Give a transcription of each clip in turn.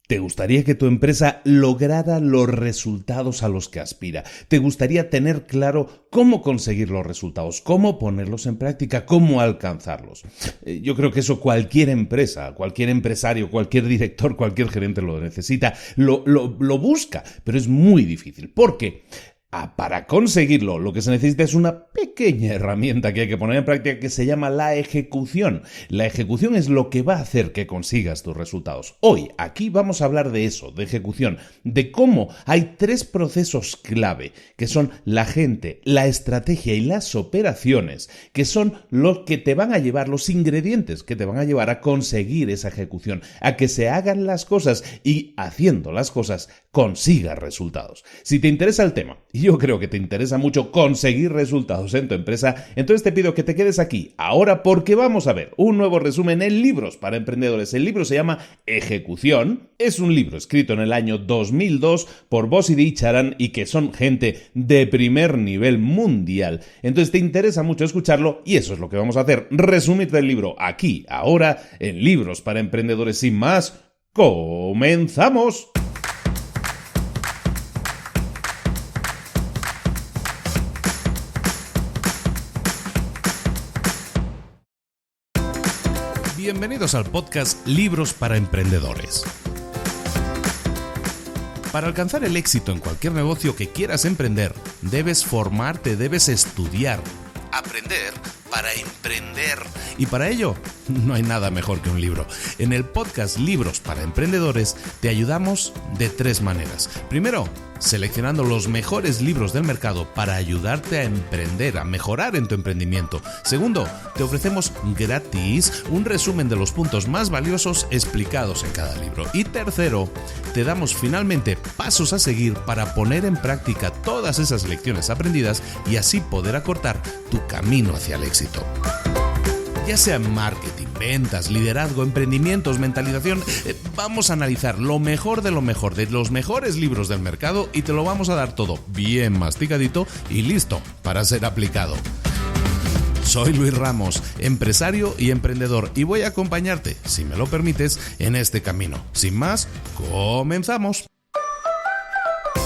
¿Te gustaría que tu empresa lograra los resultados a los que aspira? ¿Te gustaría tener claro cómo conseguir los resultados, cómo ponerlos en práctica, cómo alcanzarlos? Yo creo que eso cualquier empresa, cualquier empresario, cualquier director, cualquier gerente lo necesita, lo busca, pero es muy difícil. ¿Por qué? Para conseguirlo, lo que se necesita es una pequeña herramienta que hay que poner en práctica que se llama la ejecución. La ejecución es lo que va a hacer que consigas tus resultados. Hoy, aquí vamos a hablar de eso, de ejecución, de cómo hay 3 procesos clave, que son la gente, la estrategia y las operaciones, que son los que te van a llevar, los ingredientes que te van a llevar a conseguir esa ejecución, a que se hagan las cosas y, haciendo las cosas, consigas resultados. Si te interesa el tema, y yo creo que te interesa mucho conseguir resultados en tu empresa, entonces te pido que te quedes aquí ahora porque vamos a ver un nuevo resumen en Libros para Emprendedores. El libro se llama Ejecución. Es un libro escrito en el año 2002 por Bossidy y Charan y que son gente de primer nivel mundial. Entonces te interesa mucho escucharlo y eso es lo que vamos a hacer. Resumirte el libro aquí, ahora, en Libros para Emprendedores. Sin más, ¡comenzamos! Bienvenidos al podcast Libros para Emprendedores. Para alcanzar el éxito en cualquier negocio que quieras emprender, debes formarte, debes estudiar, aprender para emprender. Y para ello, no hay nada mejor que un libro. En el podcast Libros para Emprendedores te ayudamos de 3 maneras. Primero, seleccionando los mejores libros del mercado para ayudarte a emprender, a mejorar en tu emprendimiento. Segundo, te ofrecemos gratis un resumen de los puntos más valiosos explicados en cada libro. Y tercero, te damos finalmente pasos a seguir para poner en práctica todas esas lecciones aprendidas y así poder acortar tu camino hacia el éxito. Ya sea marketing, ventas, liderazgo, emprendimientos, mentalización, vamos a analizar lo mejor de los mejores libros del mercado y te lo vamos a dar todo bien masticadito y listo para ser aplicado. Soy Luis Ramos, empresario y emprendedor, y voy a acompañarte, si me lo permites, en este camino. Sin más, comenzamos.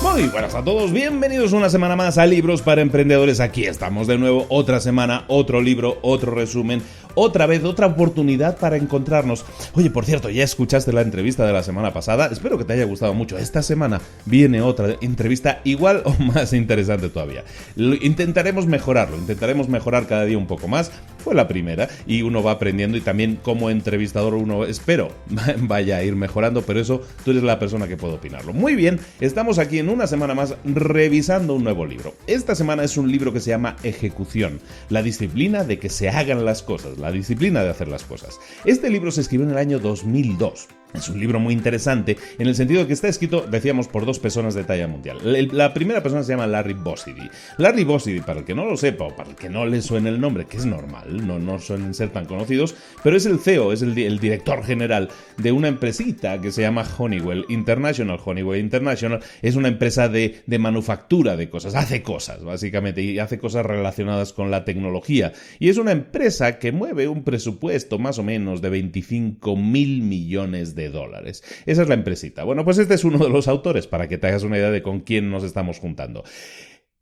Muy buenas a todos, bienvenidos una semana más a Libros para Emprendedores. Aquí estamos de nuevo, otra semana, otro libro, otro resumen, otra vez, otra oportunidad para encontrarnos. Oye, por cierto, ya escuchaste la entrevista de la semana pasada, espero que te haya gustado mucho. Esta semana viene otra entrevista igual o más interesante todavía. Intentaremos mejorarlo, intentaremos mejorar cada día un poco más. Fue la primera y uno va aprendiendo y también como entrevistador uno, espero, vaya a ir mejorando, pero eso tú eres la persona que puede opinarlo. Muy bien, estamos aquí en una semana más revisando un nuevo libro. Esta semana es un libro que se llama Ejecución, la disciplina de que se hagan las cosas, la disciplina de hacer las cosas. Este libro se escribió en el año 2002. Es un libro muy interesante en el sentido de que está escrito, decíamos, por 2 personas de talla mundial. La primera persona se llama Larry Bossidy. Larry Bossidy, para el que no lo sepa o para el que no le suene el nombre, que es normal, no suelen ser tan conocidos, pero es el CEO, es el director general de una empresita que se llama Honeywell International. Honeywell International es una empresa de manufactura de cosas, hace cosas básicamente, y hace cosas relacionadas con la tecnología. Y es una empresa que mueve un presupuesto más o menos de 25.000 millones de dólares. Esa es la empresita. Bueno, pues este es uno de los autores para que te hagas una idea de con quién nos estamos juntando.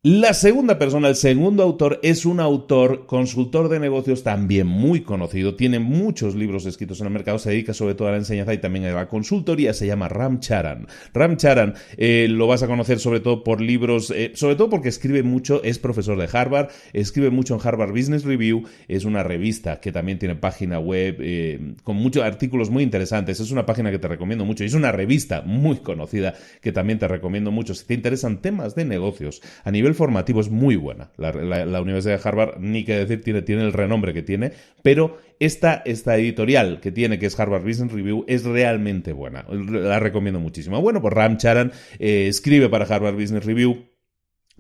La segunda persona, el segundo autor, es un autor, consultor de negocios también muy conocido, tiene muchos libros escritos en el mercado, se dedica sobre todo a la enseñanza y también a la consultoría, se llama Ram Charan. Ram Charan lo vas a conocer sobre todo por libros, sobre todo porque escribe mucho, es profesor de Harvard, escribe mucho en Harvard Business Review, es una revista que también tiene página web con muchos artículos muy interesantes, es una página que te recomiendo mucho, y es una revista muy conocida que también te recomiendo mucho si te interesan temas de negocios a nivel formativo. Es muy buena. La Universidad de Harvard, ni que decir, tiene el renombre que tiene, pero esta editorial que tiene, que es Harvard Business Review, es realmente buena. La recomiendo muchísimo. Bueno, pues Ram Charan escribe para Harvard Business Review.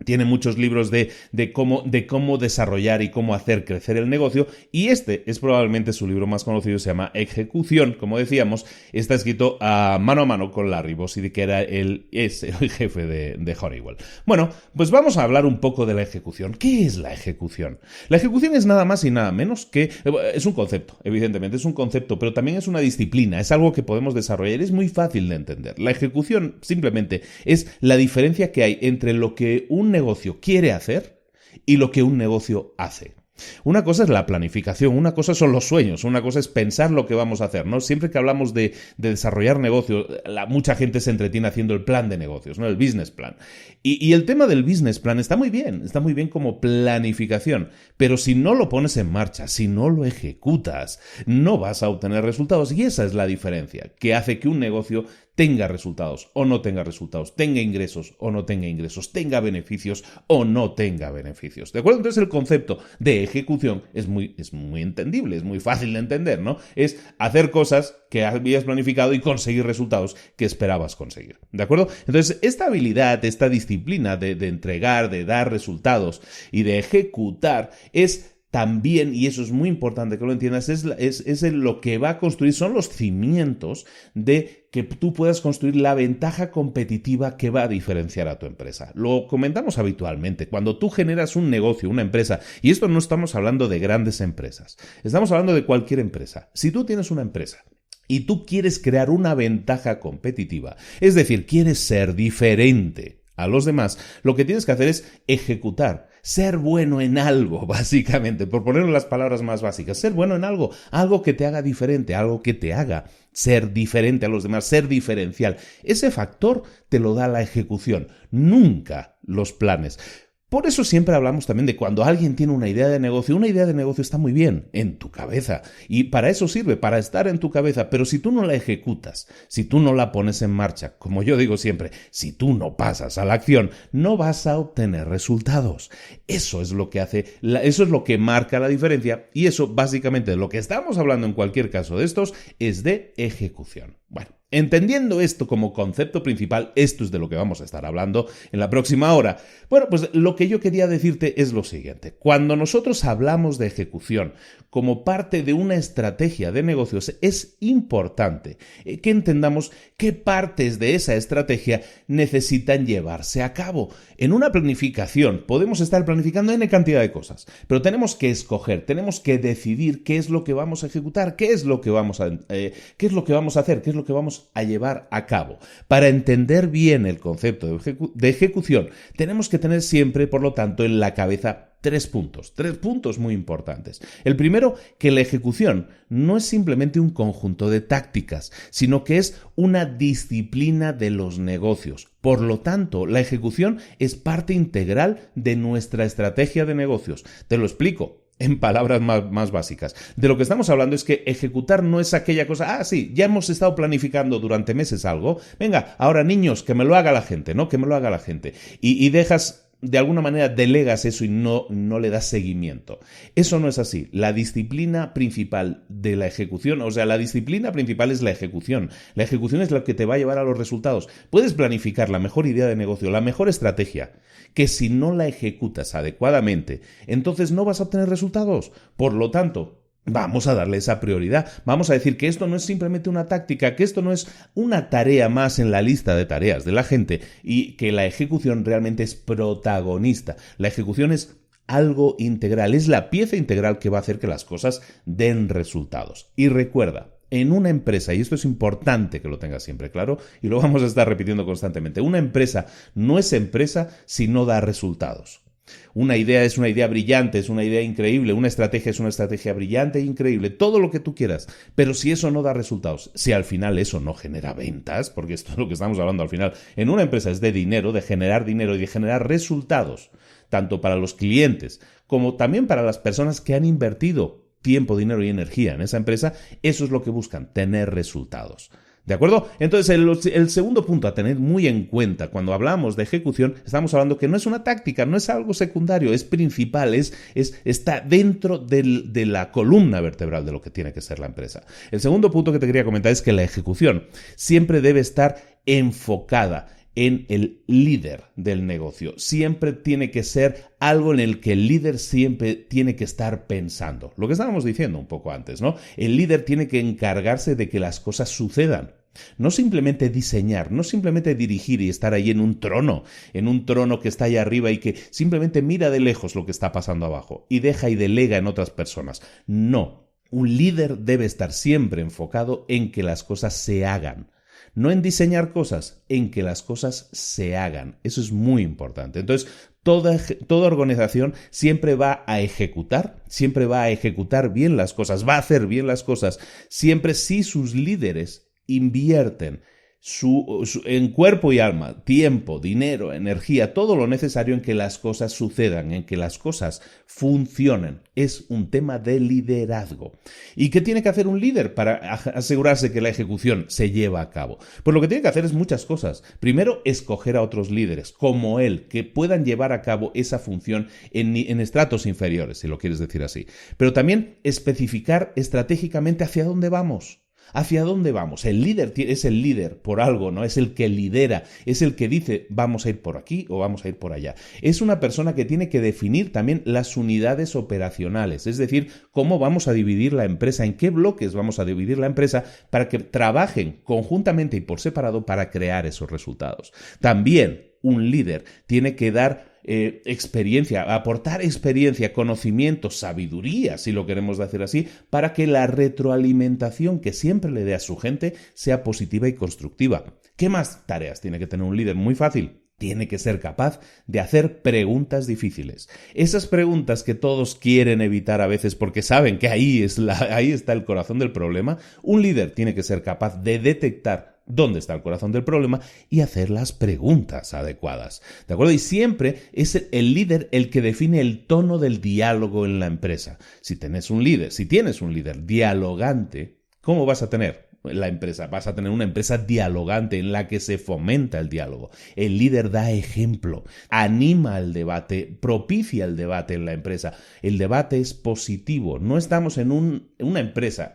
Tiene muchos libros de cómo desarrollar y cómo hacer crecer el negocio, y este es probablemente su libro más conocido, se llama Ejecución, como decíamos. Está escrito a mano con Larry Bossidy, que es el jefe de Honeywell. Bueno, pues vamos a hablar un poco de la ejecución. ¿Qué es la ejecución? La ejecución es nada más y nada menos que... Es un concepto, evidentemente, es un concepto, pero también es una disciplina, es algo que podemos desarrollar, es muy fácil de entender. La ejecución simplemente es la diferencia que hay entre lo que un negocio quiere hacer y lo que un negocio hace. Una cosa es la planificación, una cosa son los sueños, una cosa es pensar lo que vamos a hacer, ¿no? Siempre que hablamos de desarrollar negocios, mucha gente se entretiene haciendo el plan de negocios, ¿no? El business plan. Y el tema del business plan está muy bien como planificación, pero si no lo pones en marcha, si no lo ejecutas, no vas a obtener resultados, y esa es la diferencia que hace que un negocio tenga resultados o no tenga resultados, tenga ingresos o no tenga ingresos, tenga beneficios o no tenga beneficios. ¿De acuerdo? Entonces el concepto de ejecución es muy entendible, es muy fácil de entender, ¿no? Es hacer cosas que habías planificado y conseguir resultados que esperabas conseguir. ¿De acuerdo? Entonces esta habilidad, esta disciplina de entregar, de dar resultados y de ejecutar es... También, y eso es muy importante que lo entiendas, es lo que va a construir, son los cimientos de que tú puedas construir la ventaja competitiva que va a diferenciar a tu empresa. Lo comentamos habitualmente, cuando tú generas un negocio, una empresa, y esto no estamos hablando de grandes empresas, estamos hablando de cualquier empresa. Si tú tienes una empresa y tú quieres crear una ventaja competitiva, es decir, quieres ser diferente a los demás, lo que tienes que hacer es ejecutar, ser bueno en algo, básicamente, por ponerlo en las palabras más básicas, ser bueno en algo que te haga diferente, algo que te haga ser diferente a los demás, ser diferencial. Ese factor te lo da la ejecución, nunca los planes. Por eso siempre hablamos también de cuando alguien tiene una idea de negocio está muy bien en tu cabeza y para eso sirve, para estar en tu cabeza, pero si tú no la ejecutas, si tú no la pones en marcha, como yo digo siempre, si tú no pasas a la acción, no vas a obtener resultados. Eso es lo que eso es lo que marca la diferencia, y eso básicamente de lo que estamos hablando en cualquier caso de estos es de ejecución. Bueno, entendiendo esto como concepto principal, esto es de lo que vamos a estar hablando en la próxima hora. Bueno, pues lo que yo quería decirte es lo siguiente. Cuando nosotros hablamos de ejecución como parte de una estrategia de negocios, es importante que entendamos qué partes de esa estrategia necesitan llevarse a cabo. En una planificación podemos estar planificando N cantidad de cosas, pero tenemos que escoger, tenemos que decidir qué es lo que vamos a ejecutar, qué es lo que vamos a hacer, qué es lo que vamos a llevar a cabo. Para entender bien el concepto de ejecución, tenemos que tener siempre, por lo tanto, en la cabeza tres puntos muy importantes. El primero, que la ejecución no es simplemente un conjunto de tácticas, sino que es una disciplina de los negocios. Por lo tanto, la ejecución es parte integral de nuestra estrategia de negocios. Te lo explico en palabras más básicas. De lo que estamos hablando es que ejecutar no es aquella cosa, sí, ya hemos estado planificando durante meses algo, venga, ahora niños, que me lo haga la gente, ¿no? Que me lo haga la gente. Y dejas... De alguna manera delegas eso y no le das seguimiento. Eso no es así. La disciplina principal de la ejecución, o sea, la disciplina principal es la ejecución. La ejecución es lo que te va a llevar a los resultados. Puedes planificar la mejor idea de negocio, la mejor estrategia, que si no la ejecutas adecuadamente, entonces no vas a obtener resultados. Por lo tanto, vamos a darle esa prioridad. Vamos a decir que esto no es simplemente una táctica, que esto no es una tarea más en la lista de tareas de la gente y que la ejecución realmente es protagonista. La ejecución es algo integral, es la pieza integral que va a hacer que las cosas den resultados. Y recuerda, en una empresa, y esto es importante que lo tengas siempre claro, y lo vamos a estar repitiendo constantemente, una empresa no es empresa si no da resultados. Una idea es una idea brillante, es una idea increíble, una estrategia es una estrategia brillante e increíble, todo lo que tú quieras, pero si eso no da resultados, si al final eso no genera ventas, porque esto es lo que estamos hablando al final, en una empresa es de dinero y de generar resultados, tanto para los clientes como también para las personas que han invertido tiempo, dinero y energía en esa empresa, eso es lo que buscan, tener resultados. ¿De acuerdo? Entonces, el segundo punto a tener muy en cuenta cuando hablamos de ejecución, estamos hablando que no es una táctica, no es algo secundario, es principal, está dentro de la columna vertebral de lo que tiene que ser la empresa. El segundo punto que te quería comentar es que la ejecución siempre debe estar enfocada en el líder del negocio. Siempre tiene que ser algo en el que el líder siempre tiene que estar pensando. Lo que estábamos diciendo un poco antes, ¿no? El líder tiene que encargarse de que las cosas sucedan. No simplemente diseñar, no simplemente dirigir y estar ahí en un trono que está ahí arriba y que simplemente mira de lejos lo que está pasando abajo y deja y delega en otras personas. No, un líder debe estar siempre enfocado en que las cosas se hagan. No en diseñar cosas, en que las cosas se hagan. Eso es muy importante. Entonces, toda organización siempre va a ejecutar bien las cosas, va a hacer bien las cosas, siempre si sus líderes invierten en cuerpo y alma, tiempo, dinero, energía, todo lo necesario en que las cosas sucedan, en que las cosas funcionen. Es un tema de liderazgo. ¿Y qué tiene que hacer un líder para asegurarse que la ejecución se lleva a cabo? Pues lo que tiene que hacer es muchas cosas. Primero, escoger a otros líderes, como él, que puedan llevar a cabo esa función en estratos inferiores, si lo quieres decir así. Pero también especificar estratégicamente hacia dónde vamos. ¿Hacia dónde vamos? El líder es el líder por algo, ¿no? Es el que lidera, es el que dice vamos a ir por aquí o vamos a ir por allá. Es una persona que tiene que definir también las unidades operacionales, es decir, cómo vamos a dividir la empresa, en qué bloques vamos a dividir la empresa para que trabajen conjuntamente y por separado para crear esos resultados. También un líder tiene que dar experiencia, aportar experiencia, conocimiento, sabiduría, si lo queremos decir así, para que la retroalimentación que siempre le dé a su gente sea positiva y constructiva. ¿Qué más tareas tiene que tener un líder? Muy fácil. Tiene que ser capaz de hacer preguntas difíciles. Esas preguntas que todos quieren evitar a veces porque saben que ahí está el corazón del problema. Un líder tiene que ser capaz de detectar dónde está el corazón del problema y hacer las preguntas adecuadas. ¿De acuerdo? Y siempre es el líder el que define el tono del diálogo en la empresa. Si tienes un líder dialogante, ¿cómo vas a tener la empresa? Vas a tener una empresa dialogante en la que se fomenta el diálogo. El líder da ejemplo, anima al debate, propicia el debate en la empresa. El debate es positivo. No estamos en una empresa.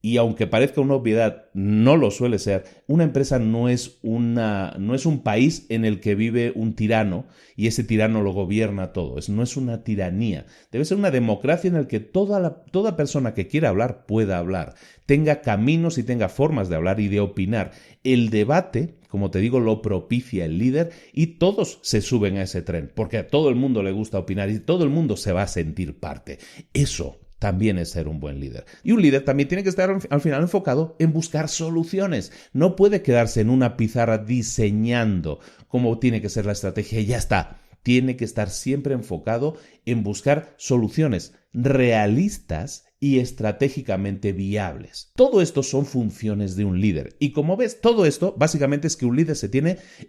Y aunque parezca una obviedad, no lo suele ser. Una empresa no es un país en el que vive un tirano y ese tirano lo gobierna todo. No es una tiranía. Debe ser una democracia en la que toda persona que quiera hablar pueda hablar, tenga caminos y tenga formas de hablar y de opinar. El debate, como te digo, lo propicia el líder y todos se suben a ese tren, porque a todo el mundo le gusta opinar y todo el mundo se va a sentir parte. Eso también es ser un buen líder. Y un líder también tiene que estar al final enfocado en buscar soluciones. No puede quedarse en una pizarra diseñando cómo tiene que ser la estrategia y ya está. Tiene que estar siempre enfocado en buscar soluciones realistas y estratégicamente viables. Todo esto son funciones de un líder. Y como ves, todo esto básicamente es que un líder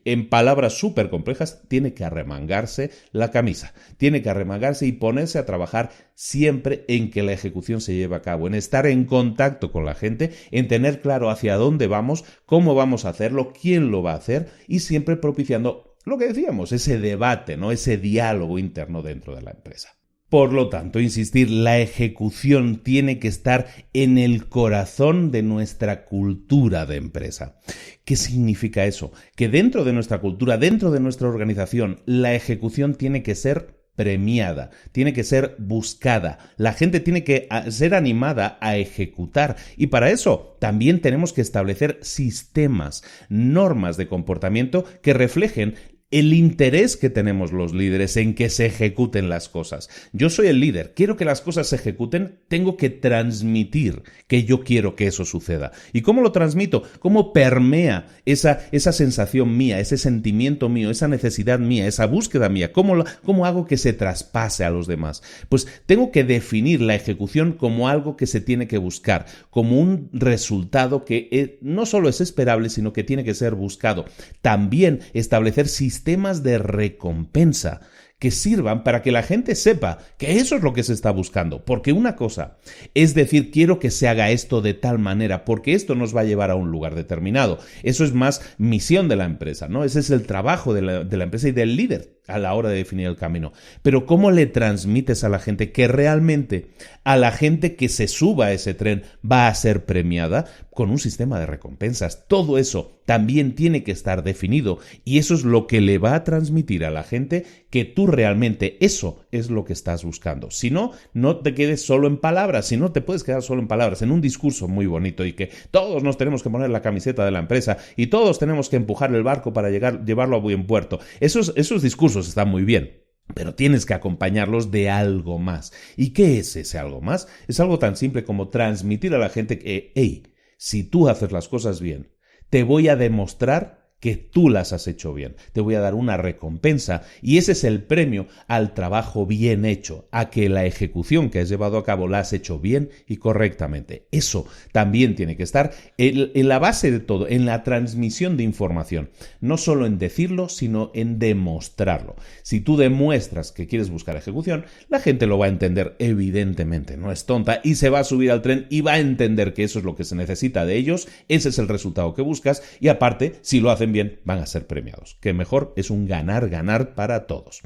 en palabras súper complejas, tiene que arremangarse la camisa. Tiene que arremangarse y ponerse a trabajar siempre en que la ejecución se lleve a cabo, en estar en contacto con la gente, en tener claro hacia dónde vamos, cómo vamos a hacerlo, quién lo va a hacer y siempre propiciando lo que decíamos, ese debate, ¿no? Ese diálogo interno dentro de la empresa. Por lo tanto, insistir, la ejecución tiene que estar en el corazón de nuestra cultura de empresa. ¿Qué significa eso? Que dentro de nuestra cultura, dentro de nuestra organización, la ejecución tiene que ser premiada, tiene que ser buscada. La gente tiene que ser animada a ejecutar y para eso también tenemos que establecer sistemas, normas de comportamiento que reflejen el interés que tenemos los líderes en que se ejecuten las cosas. Yo soy el líder, quiero que las cosas se ejecuten, tengo que transmitir que yo quiero que eso suceda. ¿Y cómo lo transmito? ¿Cómo permea esa sensación mía, ese sentimiento mío, esa necesidad mía, esa búsqueda mía? ¿Cómo hago que se traspase a los demás? Pues tengo que definir la ejecución como algo que se tiene que buscar, como un resultado que no solo es esperable, sino que tiene que ser buscado. También establecer sistemas de recompensa que sirvan para que la gente sepa que eso es lo que se está buscando. Porque una cosa es decir, quiero que se haga esto de tal manera, porque esto nos va a llevar a un lugar determinado. Eso es más misión de la empresa, ¿no? Ese es el trabajo de la empresa y del líder. a la hora de definir el camino, pero cómo le transmites a la gente que realmente a la gente que se suba a ese tren va a ser premiada con un sistema de recompensas. Todo eso también tiene que estar definido y eso es lo que le va a transmitir a la gente que tú realmente eso es lo que estás buscando. Si no, no te quedes solo en palabras, si no te puedes quedar solo en palabras, en un discurso muy bonito y que todos nos tenemos que poner la camiseta de la empresa y todos tenemos que empujar el barco para llevarlo a buen puerto. Esos discursos están muy bien, pero tienes que acompañarlos de algo más. ¿Y qué es ese algo más? Es algo tan simple como transmitir a la gente que, hey, si tú haces las cosas bien, te voy a demostrar que tú las has hecho bien. Te voy a dar una recompensa y ese es el premio al trabajo bien hecho, a que la ejecución que has llevado a cabo la has hecho bien y correctamente. Eso también tiene que estar en la base de todo, en la transmisión de información. No solo en decirlo, sino en demostrarlo. Si tú demuestras que quieres buscar ejecución, la gente lo va a entender evidentemente, no es tonta y se va a subir al tren y va a entender que eso es lo que se necesita de ellos, ese es el resultado que buscas y aparte, si lo hacen bien, van a ser premiados. Que mejor es un ganar-ganar para todos.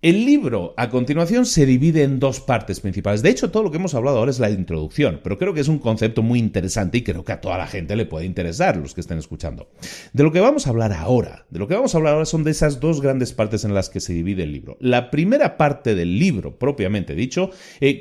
El libro, a continuación, se divide en dos partes principales. De hecho, todo lo que hemos hablado ahora es la introducción, pero creo que es un concepto muy interesante y creo que a toda la gente le puede interesar, los que estén escuchando. De lo que vamos a hablar ahora son de esas dos grandes partes en las que se divide el libro. La primera parte del libro, propiamente dicho,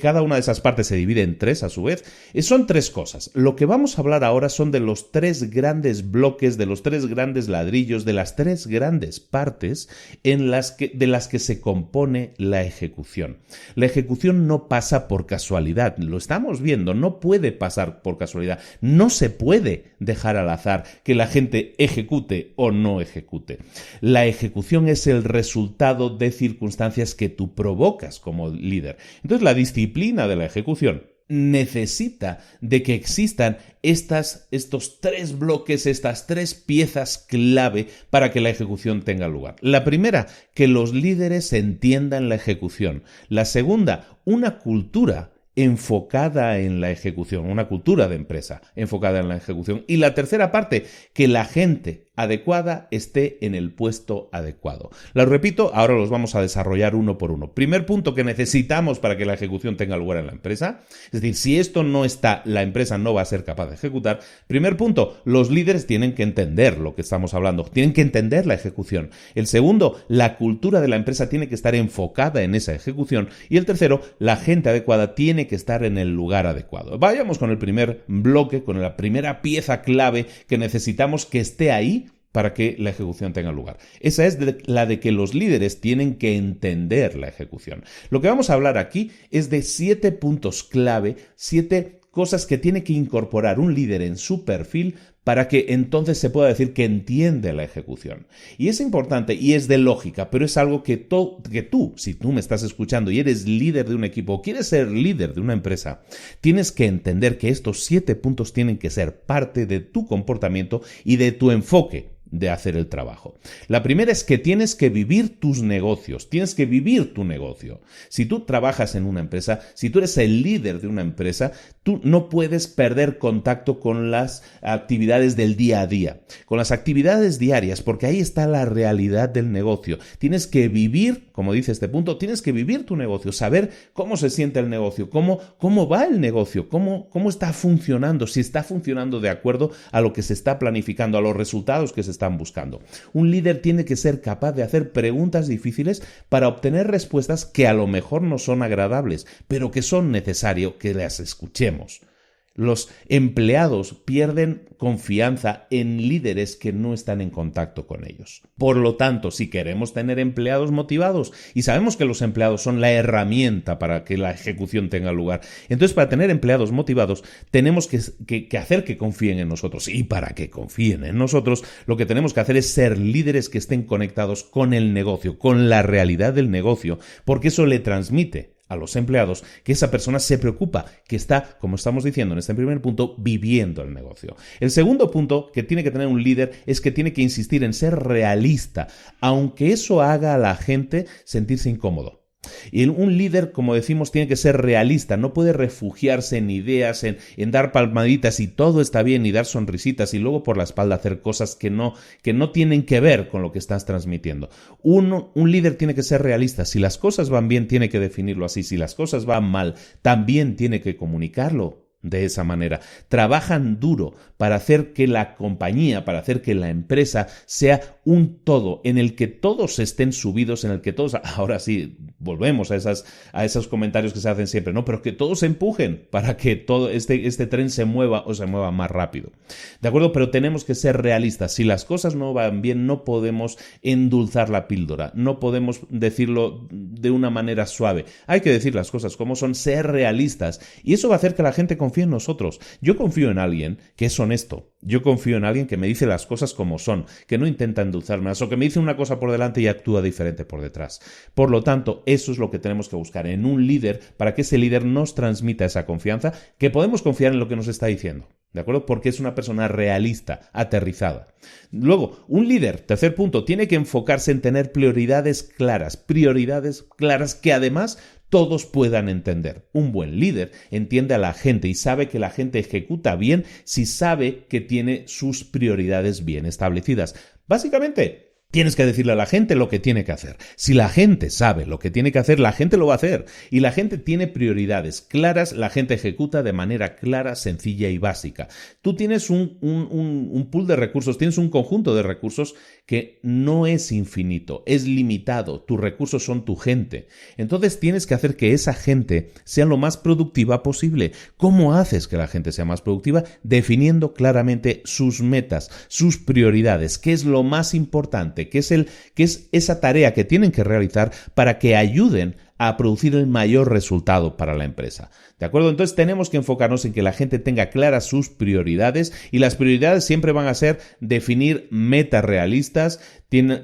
cada una de esas partes se divide en tres a su vez, son tres cosas. Lo que vamos a hablar ahora son de los tres grandes bloques, de los tres grandes ladrillos, de las tres grandes partes de las que se compone la ejecución. La ejecución no pasa por casualidad, lo estamos viendo, no puede pasar por casualidad, no se puede dejar al azar que la gente ejecute o no ejecute. La ejecución es el resultado de circunstancias que tú provocas como líder. Entonces, la disciplina de la ejecución necesita de que existan estos tres bloques, estas tres piezas clave para que la ejecución tenga lugar. La primera, que los líderes entiendan la ejecución. La segunda, una cultura enfocada en la ejecución, una cultura de empresa enfocada en la ejecución. Y la tercera parte, que la gente adecuada esté en el puesto adecuado. Lo repito, ahora los vamos a desarrollar uno por uno. Primer punto que necesitamos para que la ejecución tenga lugar en la empresa, es decir, si esto no está, la empresa no va a ser capaz de ejecutar. Primer punto, los líderes tienen que entender lo que estamos hablando, tienen que entender la ejecución. El segundo, la cultura de la empresa tiene que estar enfocada en esa ejecución. Y el tercero, la gente adecuada tiene que estar en el lugar adecuado. Vayamos con el primer bloque, con la primera pieza clave que necesitamos que esté ahí para que la ejecución tenga lugar. Esa es la de que los líderes tienen que entender la ejecución. Lo que vamos a hablar aquí es de 7 puntos clave, 7 cosas que tiene que incorporar un líder en su perfil para que entonces se pueda decir que entiende la ejecución. Y es importante y es de lógica, pero es algo que tú, si tú me estás escuchando y eres líder de un equipo o quieres ser líder de una empresa, tienes que entender que estos 7 puntos tienen que ser parte de tu comportamiento y de tu enfoque de hacer el trabajo. La primera es que tienes que vivir tus negocios, tienes que vivir tu negocio. Si tú trabajas en una empresa, si tú eres el líder de una empresa, tú no puedes perder contacto con las actividades del día a día, con las actividades diarias, porque ahí está la realidad del negocio. Tienes que vivir, como dice este punto, tienes que vivir tu negocio, saber cómo se siente el negocio, cómo va el negocio, cómo está funcionando, si está funcionando de acuerdo a lo que se está planificando, a los resultados que se están buscando. Un líder tiene que ser capaz de hacer preguntas difíciles para obtener respuestas que a lo mejor no son agradables, pero que son necesarias que las escuchemos. Los empleados pierden confianza en líderes que no están en contacto con ellos. Por lo tanto, si queremos tener empleados motivados, y sabemos que los empleados son la herramienta para que la ejecución tenga lugar, entonces para tener empleados motivados tenemos que hacer que confíen en nosotros. Y para que confíen en nosotros, lo que tenemos que hacer es ser líderes que estén conectados con el negocio, con la realidad del negocio, porque eso le transmite a los empleados que esa persona se preocupa, que está, como estamos diciendo en este primer punto, viviendo el negocio. El segundo punto que tiene que tener un líder es que tiene que insistir en ser realista, aunque eso haga a la gente sentirse incómodo. Y un líder, como decimos, tiene que ser realista, no puede refugiarse en ideas, en dar palmaditas y todo está bien y dar sonrisitas y luego por la espalda hacer cosas que no tienen que ver con lo que estás transmitiendo. Un líder tiene que ser realista, si las cosas van bien tiene que definirlo así, si las cosas van mal también tiene que comunicarlo de esa manera. Trabajan duro para hacer que la compañía, para hacer que la empresa sea un todo, en el que todos estén subidos, en el que todos, ahora sí, volvemos a esos comentarios que se hacen siempre, ¿no? Pero que todos se empujen para que todo este tren se mueva o se mueva más rápido. ¿De acuerdo? Pero tenemos que ser realistas. Si las cosas no van bien, no podemos endulzar la píldora, no podemos decirlo de una manera suave. Hay que decir las cosas como son, ser realistas. Y eso va a hacer que la gente confíe en nosotros. Yo confío en alguien que es honesto. Yo confío en alguien que me dice las cosas como son, que no intenta endulzarme, o que me dice una cosa por delante y actúa diferente por detrás. Por lo tanto, eso es lo que tenemos que buscar en un líder para que ese líder nos transmita esa confianza, que podemos confiar en lo que nos está diciendo. ¿De acuerdo? Porque es una persona realista, aterrizada. Luego, un líder, tercer punto, tiene que enfocarse en tener prioridades claras que además todos puedan entender. Un buen líder entiende a la gente y sabe que la gente ejecuta bien si sabe que tiene sus prioridades bien establecidas. Básicamente, tienes que decirle a la gente lo que tiene que hacer. Si la gente sabe lo que tiene que hacer, la gente lo va a hacer. Y la gente tiene prioridades claras, la gente ejecuta de manera clara, sencilla y básica. Tú tienes un pool de recursos, tienes un conjunto de recursos que no es infinito, es limitado. Tus recursos son tu gente. Entonces tienes que hacer que esa gente sea lo más productiva posible. ¿Cómo haces que la gente sea más productiva? Definiendo claramente sus metas, sus prioridades, qué es lo más importante, qué es esa tarea que tienen que realizar para que ayuden a producir el mayor resultado para la empresa. ¿De acuerdo? Entonces tenemos que enfocarnos en que la gente tenga claras sus prioridades y las prioridades siempre van a ser definir metas realistas.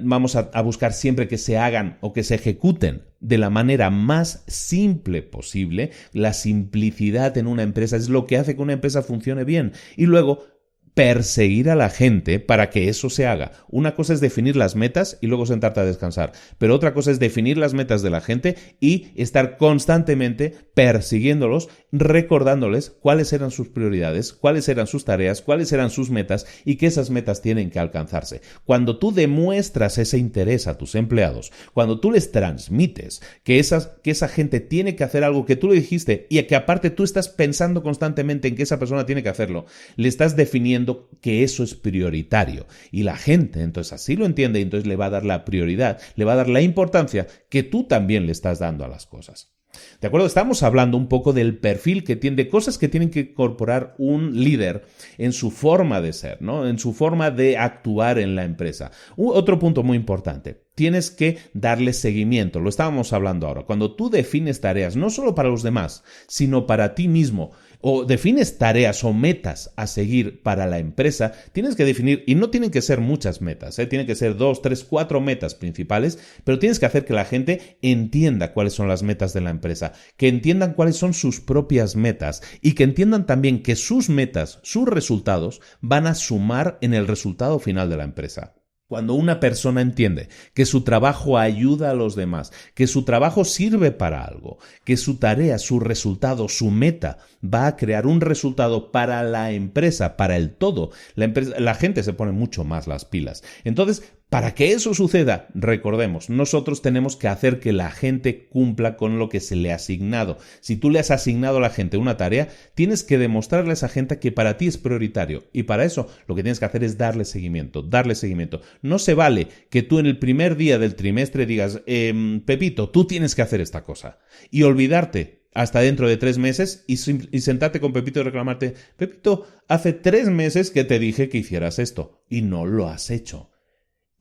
Vamos a buscar siempre que se hagan o que se ejecuten de la manera más simple posible. La simplicidad en una empresa es lo que hace que una empresa funcione bien. Y luego perseguir a la gente para que eso se haga. Una cosa es definir las metas y luego sentarte a descansar, pero otra cosa es definir las metas de la gente y estar constantemente persiguiéndolos, recordándoles cuáles eran sus prioridades, cuáles eran sus tareas, cuáles eran sus metas y que esas metas tienen que alcanzarse. Cuando tú demuestras ese interés a tus empleados, cuando tú les transmites que esa gente tiene que hacer algo que tú le dijiste y que aparte tú estás pensando constantemente en que esa persona tiene que hacerlo, le estás definiendo que eso es prioritario y la gente entonces así lo entiende y entonces le va a dar la prioridad, le va a dar la importancia que tú también le estás dando a las cosas. ¿De acuerdo? Estamos hablando un poco del perfil que tiene, de cosas que tienen que incorporar un líder en su forma de ser, ¿no? En su forma de actuar en la empresa. Otro punto muy importante. Tienes que darle seguimiento. Lo estábamos hablando ahora. Cuando tú defines tareas, no solo para los demás, sino para ti mismo, o defines tareas o metas a seguir para la empresa, tienes que definir, y no tienen que ser muchas metas, tienen que ser 2, 3, 4 metas principales, pero tienes que hacer que la gente entienda cuáles son las metas de la empresa, que entiendan cuáles son sus propias metas y que entiendan también que sus metas, sus resultados, van a sumar en el resultado final de la empresa. Cuando una persona entiende que su trabajo ayuda a los demás, que su trabajo sirve para algo, que su tarea, su resultado, su meta va a crear un resultado para la empresa, para el todo, la gente se pone mucho más las pilas. Entonces, para que eso suceda, recordemos, nosotros tenemos que hacer que la gente cumpla con lo que se le ha asignado. Si tú le has asignado a la gente una tarea, tienes que demostrarle a esa gente que para ti es prioritario. Y para eso lo que tienes que hacer es darle seguimiento, darle seguimiento. No se vale que tú en el primer día del trimestre digas, Pepito, tú tienes que hacer esta cosa. Y olvidarte hasta dentro de 3 meses y sentarte con Pepito y reclamarte, Pepito, hace 3 meses que te dije que hicieras esto y no lo has hecho.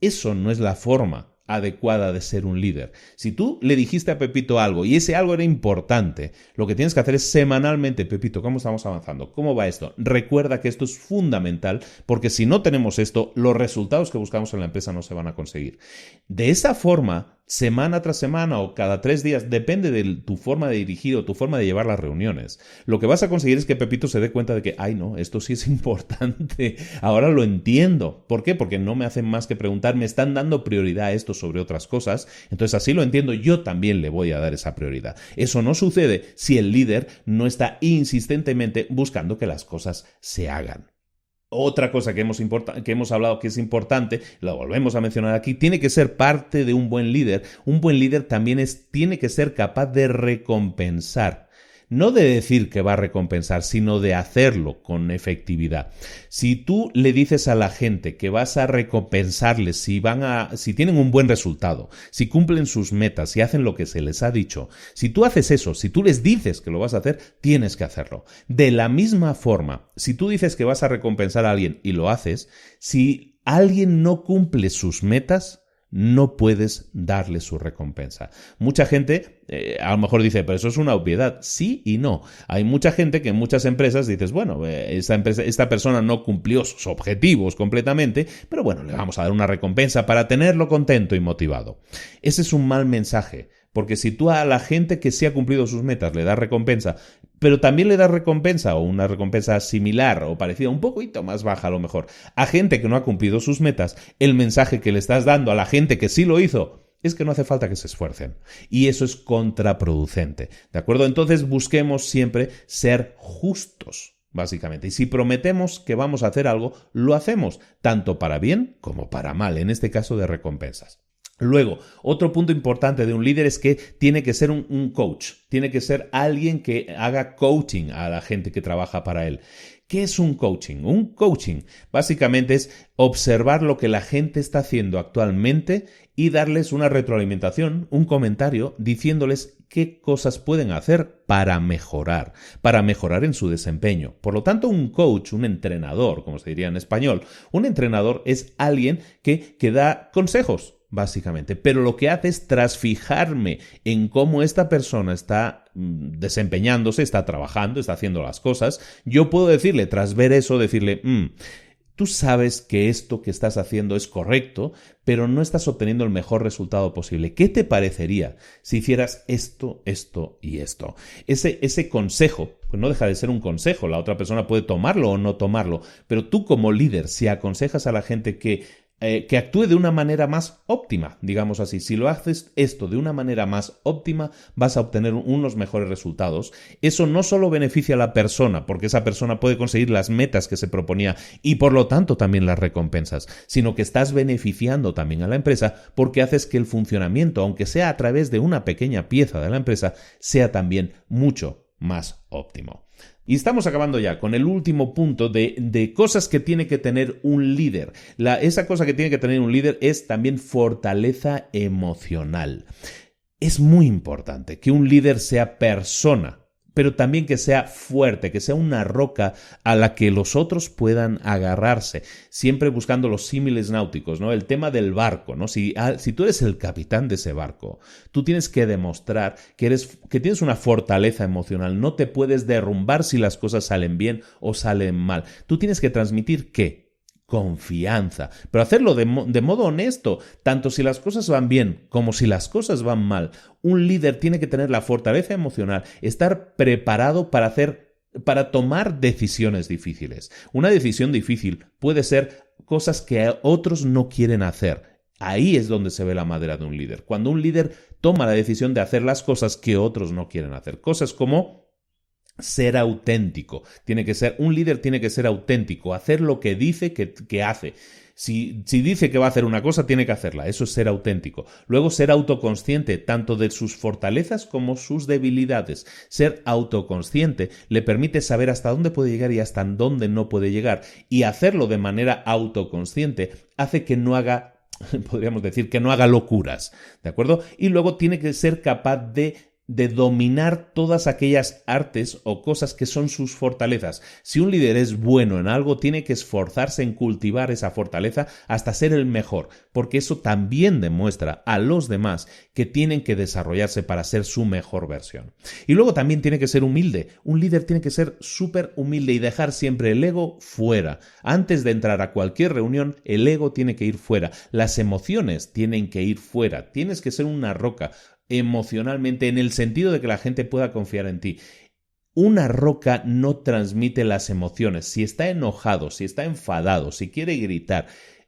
Eso no es la forma adecuada de ser un líder. Si tú le dijiste a Pepito algo y ese algo era importante, lo que tienes que hacer es semanalmente, Pepito, ¿cómo estamos avanzando? ¿Cómo va esto? Recuerda que esto es fundamental porque si no tenemos esto, los resultados que buscamos en la empresa no se van a conseguir. De esa forma, semana tras semana o cada 3 días, depende de tu forma de dirigir o tu forma de llevar las reuniones. Lo que vas a conseguir es que Pepito se dé cuenta de que, ay no, esto sí es importante, ahora lo entiendo. ¿Por qué? Porque no me hacen más que preguntar, me están dando prioridad a esto sobre otras cosas, entonces así lo entiendo, yo también le voy a dar esa prioridad. Eso no sucede si el líder no está insistentemente buscando que las cosas se hagan. Otra cosa que hemos hablado que es importante, lo volvemos a mencionar aquí, tiene que ser parte de un buen líder. Un buen líder también tiene que ser capaz de recompensar. No de decir que va a recompensar, sino de hacerlo con efectividad. Si tú le dices a la gente que vas a recompensarles si tienen un buen resultado, si cumplen sus metas, si hacen lo que se les ha dicho, si tú haces eso, si tú les dices que lo vas a hacer, tienes que hacerlo. De la misma forma, si tú dices que vas a recompensar a alguien y lo haces, si alguien no cumple sus metas, no puedes darle su recompensa. Mucha gente a lo mejor dice, pero eso es una obviedad. Sí y no. Hay mucha gente que en muchas empresas dices, bueno, esta persona no cumplió sus objetivos completamente, pero bueno, le vamos a dar una recompensa para tenerlo contento y motivado. Ese es un mal mensaje, porque si tú a la gente que sí ha cumplido sus metas le das recompensa, pero también le das recompensa o una recompensa similar o parecida, un poquito más baja a lo mejor, a gente que no ha cumplido sus metas, el mensaje que le estás dando a la gente que sí lo hizo es que no hace falta que se esfuercen. Y eso es contraproducente. ¿De acuerdo? Entonces busquemos siempre ser justos, básicamente. Y si prometemos que vamos a hacer algo, lo hacemos, tanto para bien como para mal, en este caso de recompensas. Luego, otro punto importante de un líder es que tiene que ser un coach, tiene que ser alguien que haga coaching a la gente que trabaja para él. ¿Qué es un coaching? Un coaching básicamente es observar lo que la gente está haciendo actualmente y darles una retroalimentación, un comentario, diciéndoles qué cosas pueden hacer para mejorar en su desempeño. Por lo tanto, un coach, un entrenador, como se diría en español, un entrenador es alguien que da consejos, básicamente, pero lo que hace es tras fijarme en cómo esta persona está desempeñándose, está trabajando, está haciendo las cosas, yo puedo decirle, tras ver eso, decirle, tú sabes que esto que estás haciendo es correcto, pero no estás obteniendo el mejor resultado posible. ¿Qué te parecería si hicieras esto, esto y esto? Ese consejo, pues no deja de ser un consejo, la otra persona puede tomarlo o no tomarlo, pero tú como líder, si aconsejas a la gente que actúe de una manera más óptima, digamos así. Si lo haces esto de una manera más óptima, vas a obtener unos mejores resultados. Eso no solo beneficia a la persona, porque esa persona puede conseguir las metas que se proponía y por lo tanto también las recompensas, sino que estás beneficiando también a la empresa porque haces que el funcionamiento, aunque sea a través de una pequeña pieza de la empresa, sea también mucho más óptimo. Y estamos acabando ya con el último punto de cosas que tiene que tener un líder. Esa cosa que tiene que tener un líder es también fortaleza emocional. Es muy importante que un líder sea persona, pero también que sea fuerte, que sea una roca a la que los otros puedan agarrarse, siempre buscando los símiles náuticos, ¿no? El tema del barco, ¿no? Si tú eres el capitán de ese barco, tú tienes que demostrar que tienes una fortaleza emocional, no te puedes derrumbar si las cosas salen bien o salen mal. Tú tienes que transmitir ¿qué? Confianza, pero hacerlo de modo honesto, tanto si las cosas van bien como si las cosas van mal. Un líder tiene que tener la fortaleza emocional, estar preparado para tomar decisiones difíciles. Una decisión difícil puede ser cosas que otros no quieren hacer. Ahí es donde se ve la madera de un líder. Cuando un líder toma la decisión de hacer las cosas que otros no quieren hacer. Cosas como ser auténtico. Un líder tiene que ser auténtico, hacer lo que dice que hace. Si dice que va a hacer una cosa, tiene que hacerla. Eso es ser auténtico. Luego, ser autoconsciente, tanto de sus fortalezas como sus debilidades. Ser autoconsciente le permite saber hasta dónde puede llegar y hasta dónde no puede llegar. Y hacerlo de manera autoconsciente hace que no haga, podríamos decir, que no haga locuras. ¿De acuerdo? Y luego tiene que ser capaz de de dominar todas aquellas artes o cosas que son sus fortalezas. Si un líder es bueno en algo, tiene que esforzarse en cultivar esa fortaleza hasta ser el mejor, porque eso también demuestra a los demás que tienen que desarrollarse para ser su mejor versión. Y luego también tiene que ser humilde. Un líder tiene que ser súper humilde y dejar siempre el ego fuera. Antes de entrar a cualquier reunión, el ego tiene que ir fuera. Las emociones tienen que ir fuera. Tienes que ser una roca emocionalmente, en el sentido de que la gente pueda confiar en ti. Una roca no transmite las emociones. Si está enojado, si está enfadado, si quiere gritar,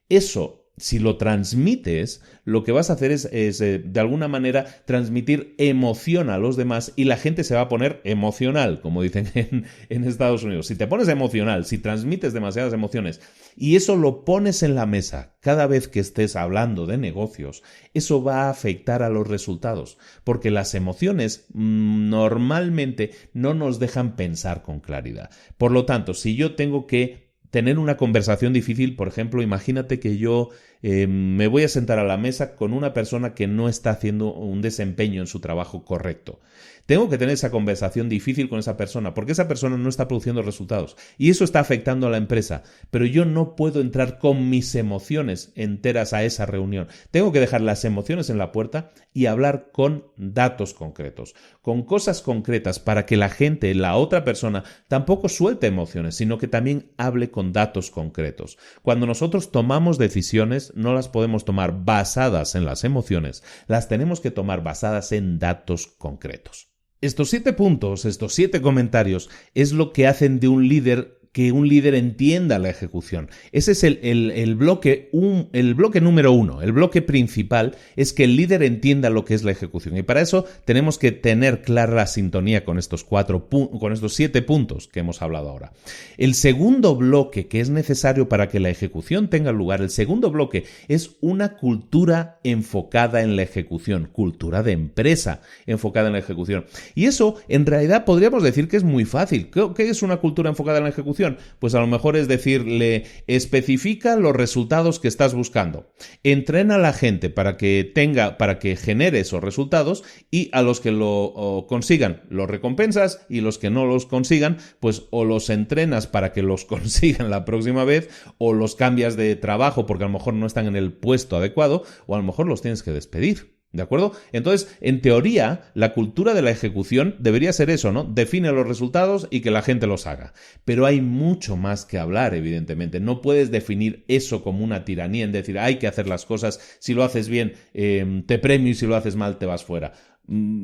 eso, si lo transmites, lo que vas a hacer es de alguna manera transmitir emoción a los demás y la gente se va a poner emocional, como dicen en Estados Unidos. Si te pones emocional, si transmites demasiadas emociones y eso lo pones en la mesa cada vez que estés hablando de negocios, eso va a afectar a los resultados, porque las emociones normalmente no nos dejan pensar con claridad. Por lo tanto, si yo tengo que tener una conversación difícil, por ejemplo, imagínate que yo me voy a sentar a la mesa con una persona que no está haciendo un desempeño en su trabajo correcto. Tengo que tener esa conversación difícil con esa persona porque esa persona no está produciendo resultados y eso está afectando a la empresa, pero yo no puedo entrar con mis emociones enteras a esa reunión. Tengo que dejar las emociones en la puerta y hablar con datos concretos, con cosas concretas para que la gente, la otra persona, tampoco suelte emociones, sino que también hable con datos concretos. Cuando nosotros tomamos decisiones, no las podemos tomar basadas en las emociones, las tenemos que tomar basadas en datos concretos. Estos 7 puntos, estos 7 comentarios, es lo que hacen de un líder que un líder entienda la ejecución. Ese es el bloque número 1. El bloque principal es que el líder entienda lo que es la ejecución. Y para eso tenemos que tener clara la sintonía con estos 7 puntos que hemos hablado ahora. El segundo bloque que es necesario para que la ejecución tenga lugar, el segundo bloque es una cultura enfocada en la ejecución, cultura de empresa enfocada en la ejecución. Y eso, en realidad, podríamos decir que es muy fácil. ¿Qué es una cultura enfocada en la ejecución? Pues a lo mejor es decirle, especifica los resultados que estás buscando. Entrena a la gente para que genere esos resultados y a los que lo consigan los recompensas y los que no los consigan, pues o los entrenas para que los consigan la próxima vez o los cambias de trabajo porque a lo mejor no están en el puesto adecuado o a lo mejor los tienes que despedir. ¿De acuerdo? Entonces, en teoría, la cultura de la ejecución debería ser eso, ¿no? Define los resultados y que la gente los haga. Pero hay mucho más que hablar, evidentemente. No puedes definir eso como una tiranía en decir, hay que hacer las cosas, si lo haces bien, te premio y si lo haces mal, te vas fuera.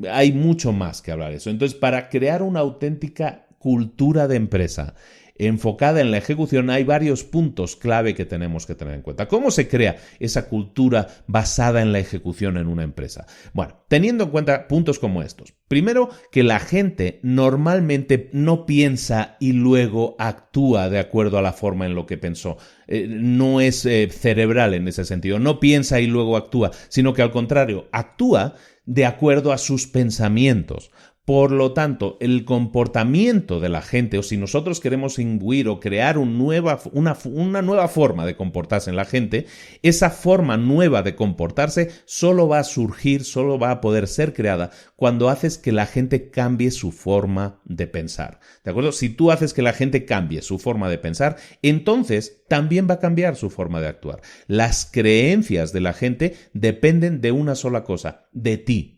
Hay mucho más que hablar de eso. Entonces, para crear una auténtica cultura de empresa enfocada en la ejecución, hay varios puntos clave que tenemos que tener en cuenta. ¿Cómo se crea esa cultura basada en la ejecución en una empresa? Bueno, teniendo en cuenta puntos como estos. Primero, que la gente normalmente no piensa y luego actúa de acuerdo a la forma en lo que pensó. No es cerebral en ese sentido. No piensa y luego actúa, sino que al contrario, actúa de acuerdo a sus pensamientos. Por lo tanto, el comportamiento de la gente, o si nosotros queremos imbuir o crear una nueva forma de comportarse en la gente, esa forma nueva de comportarse solo va a surgir, solo va a poder ser creada cuando haces que la gente cambie su forma de pensar. ¿De acuerdo? Si tú haces que la gente cambie su forma de pensar, entonces también va a cambiar su forma de actuar. Las creencias de la gente dependen de una sola cosa, de ti.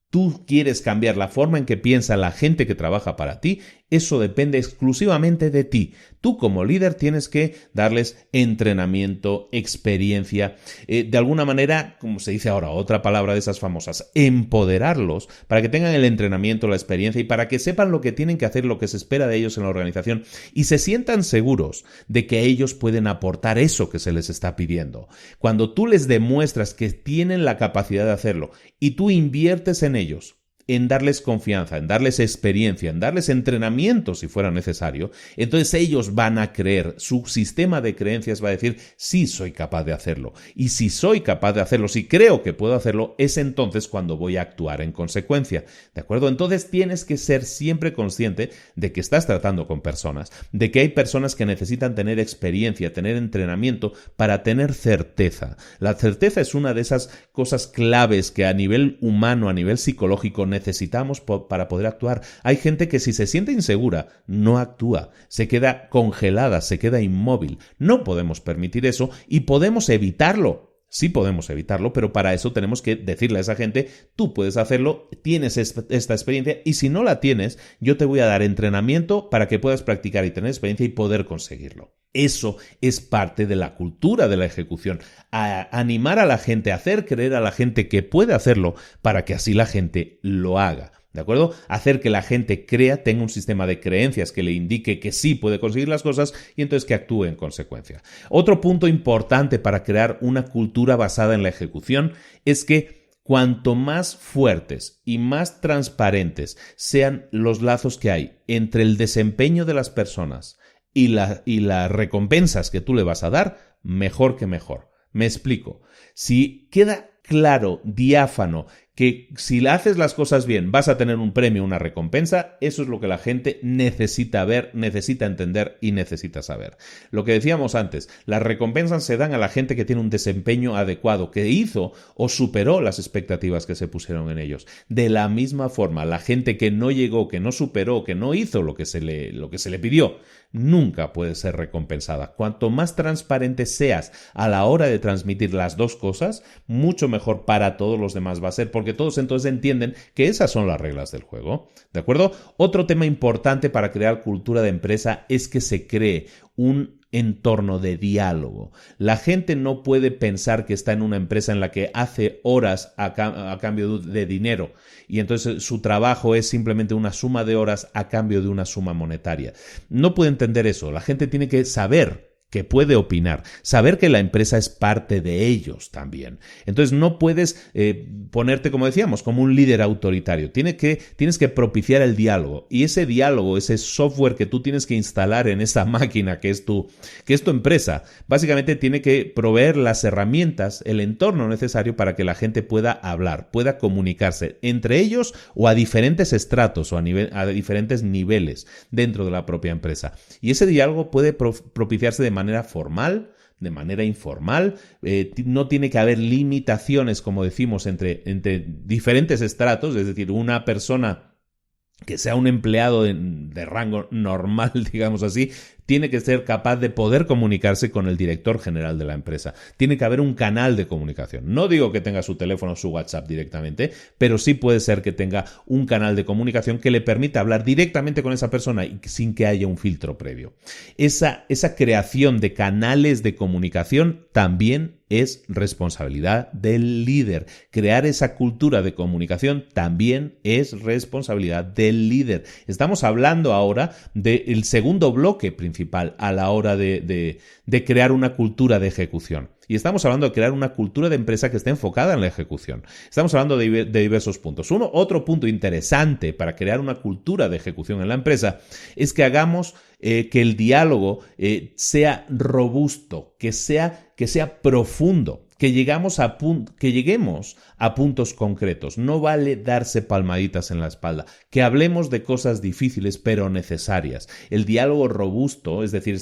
Tú quieres cambiar la forma en que piensa la gente que trabaja para ti, eso depende exclusivamente de ti. Tú como líder tienes que darles entrenamiento, experiencia, de alguna manera, como se dice ahora, otra palabra de esas famosas, empoderarlos para que tengan el entrenamiento, la experiencia y para que sepan lo que tienen que hacer, lo que se espera de ellos en la organización y se sientan seguros de que ellos pueden aportar eso que se les está pidiendo. Cuando tú les demuestras que tienen la capacidad de hacerlo y tú inviertes en ellos, en darles confianza, en darles experiencia, en darles entrenamiento si fuera necesario, entonces ellos van a creer, su sistema de creencias va a decir, sí soy capaz de hacerlo. Y si soy capaz de hacerlo, si creo que puedo hacerlo, es entonces cuando voy a actuar en consecuencia. ¿De acuerdo? Entonces tienes que ser siempre consciente de que estás tratando con personas, de que hay personas que necesitan tener experiencia, tener entrenamiento para tener certeza. La certeza es una de esas cosas claves que a nivel humano, a nivel psicológico, necesitamos para poder actuar. Hay gente que si se siente insegura, no actúa, se queda congelada, se queda inmóvil. No podemos permitir eso y podemos evitarlo. Sí podemos evitarlo, pero para eso tenemos que decirle a esa gente, tú puedes hacerlo, tienes esta experiencia y si no la tienes, yo te voy a dar entrenamiento para que puedas practicar y tener experiencia y poder conseguirlo. Eso es parte de la cultura de la ejecución. Animar a la gente, hacer creer a la gente que puede hacerlo para que así la gente lo haga. ¿De acuerdo? Hacer que la gente crea, tenga un sistema de creencias que le indique que sí puede conseguir las cosas y entonces que actúe en consecuencia. Otro punto importante para crear una cultura basada en la ejecución es que cuanto más fuertes y más transparentes sean los lazos que hay entre el desempeño de las personas y las recompensas que tú le vas a dar, mejor que mejor. Me explico. Si queda claro, diáfano, que si le haces las cosas bien vas a tener un premio, una recompensa, eso es lo que la gente necesita ver, necesita entender y necesita saber. Lo que decíamos antes, las recompensas se dan a la gente que tiene un desempeño adecuado, que hizo o superó las expectativas que se pusieron en ellos. De la misma forma, la gente que no llegó, que no superó, que no hizo lo que se le pidió, nunca puede ser recompensada. Cuanto más transparente seas a la hora de transmitir las dos cosas, mucho mejor para todos los demás va a ser, porque todos entonces entienden que esas son las reglas del juego. ¿De acuerdo? Otro tema importante para crear cultura de empresa es que se cree un entorno de diálogo. La gente no puede pensar que está en una empresa en la que hace horas a cambio de dinero y entonces su trabajo es simplemente una suma de horas a cambio de una suma monetaria. No puede entender eso. La gente tiene que saber que puede opinar, saber que la empresa es parte de ellos también. Entonces no puedes ponerte, como decíamos, como un líder autoritario. Tienes que propiciar el diálogo y ese diálogo, ese software que tú tienes que instalar en esa máquina que es tu empresa, básicamente tiene que proveer las herramientas, el entorno necesario para que la gente pueda hablar, pueda comunicarse entre ellos o a diferentes estratos o a diferentes niveles dentro de la propia empresa. Y ese diálogo puede propiciarse de manera formal, de manera informal, no tiene que haber limitaciones, como decimos, entre diferentes estratos, es decir, una persona que sea un empleado de rango normal, digamos así, tiene que ser capaz de poder comunicarse con el director general de la empresa. Tiene que haber un canal de comunicación. No digo que tenga su teléfono o su WhatsApp directamente, pero sí puede ser que tenga un canal de comunicación que le permita hablar directamente con esa persona y sin que haya un filtro previo. Esa creación de canales de comunicación también es responsabilidad del líder. Crear esa cultura de comunicación también es responsabilidad del líder. Estamos hablando ahora del segundo bloque principal a la hora de crear una cultura de ejecución. Y estamos hablando de crear una cultura de empresa que esté enfocada en la ejecución. Estamos hablando de diversos puntos. Otro punto interesante para crear una cultura de ejecución en la empresa es que hagamos que el diálogo sea robusto, que sea profundo. Que lleguemos a puntos concretos. No vale darse palmaditas en la espalda. Que hablemos de cosas difíciles pero necesarias. El diálogo robusto, es decir,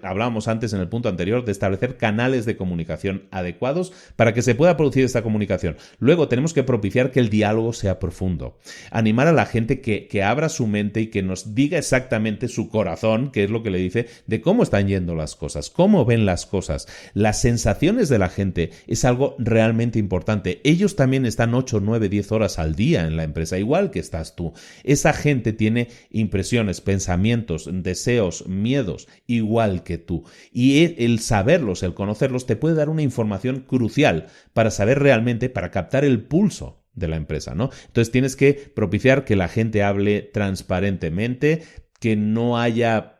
hablábamos antes en el punto anterior de establecer canales de comunicación adecuados para que se pueda producir esta comunicación. Luego tenemos que propiciar que el diálogo sea profundo. Animar a la gente que abra su mente y que nos diga exactamente su corazón, que es lo que le dice, de cómo están yendo las cosas, cómo ven las cosas. Las sensaciones de la gente es algo realmente importante. Ellos también están 8, 9, 10 horas al día en la empresa, igual que estás tú. Esa gente tiene impresiones, pensamientos, deseos, miedos, igual que tú. Y el saberlos, el conocerlos, te puede dar una información crucial para saber realmente, para captar el pulso de la empresa, ¿no? Entonces tienes que propiciar que la gente hable transparentemente, que no haya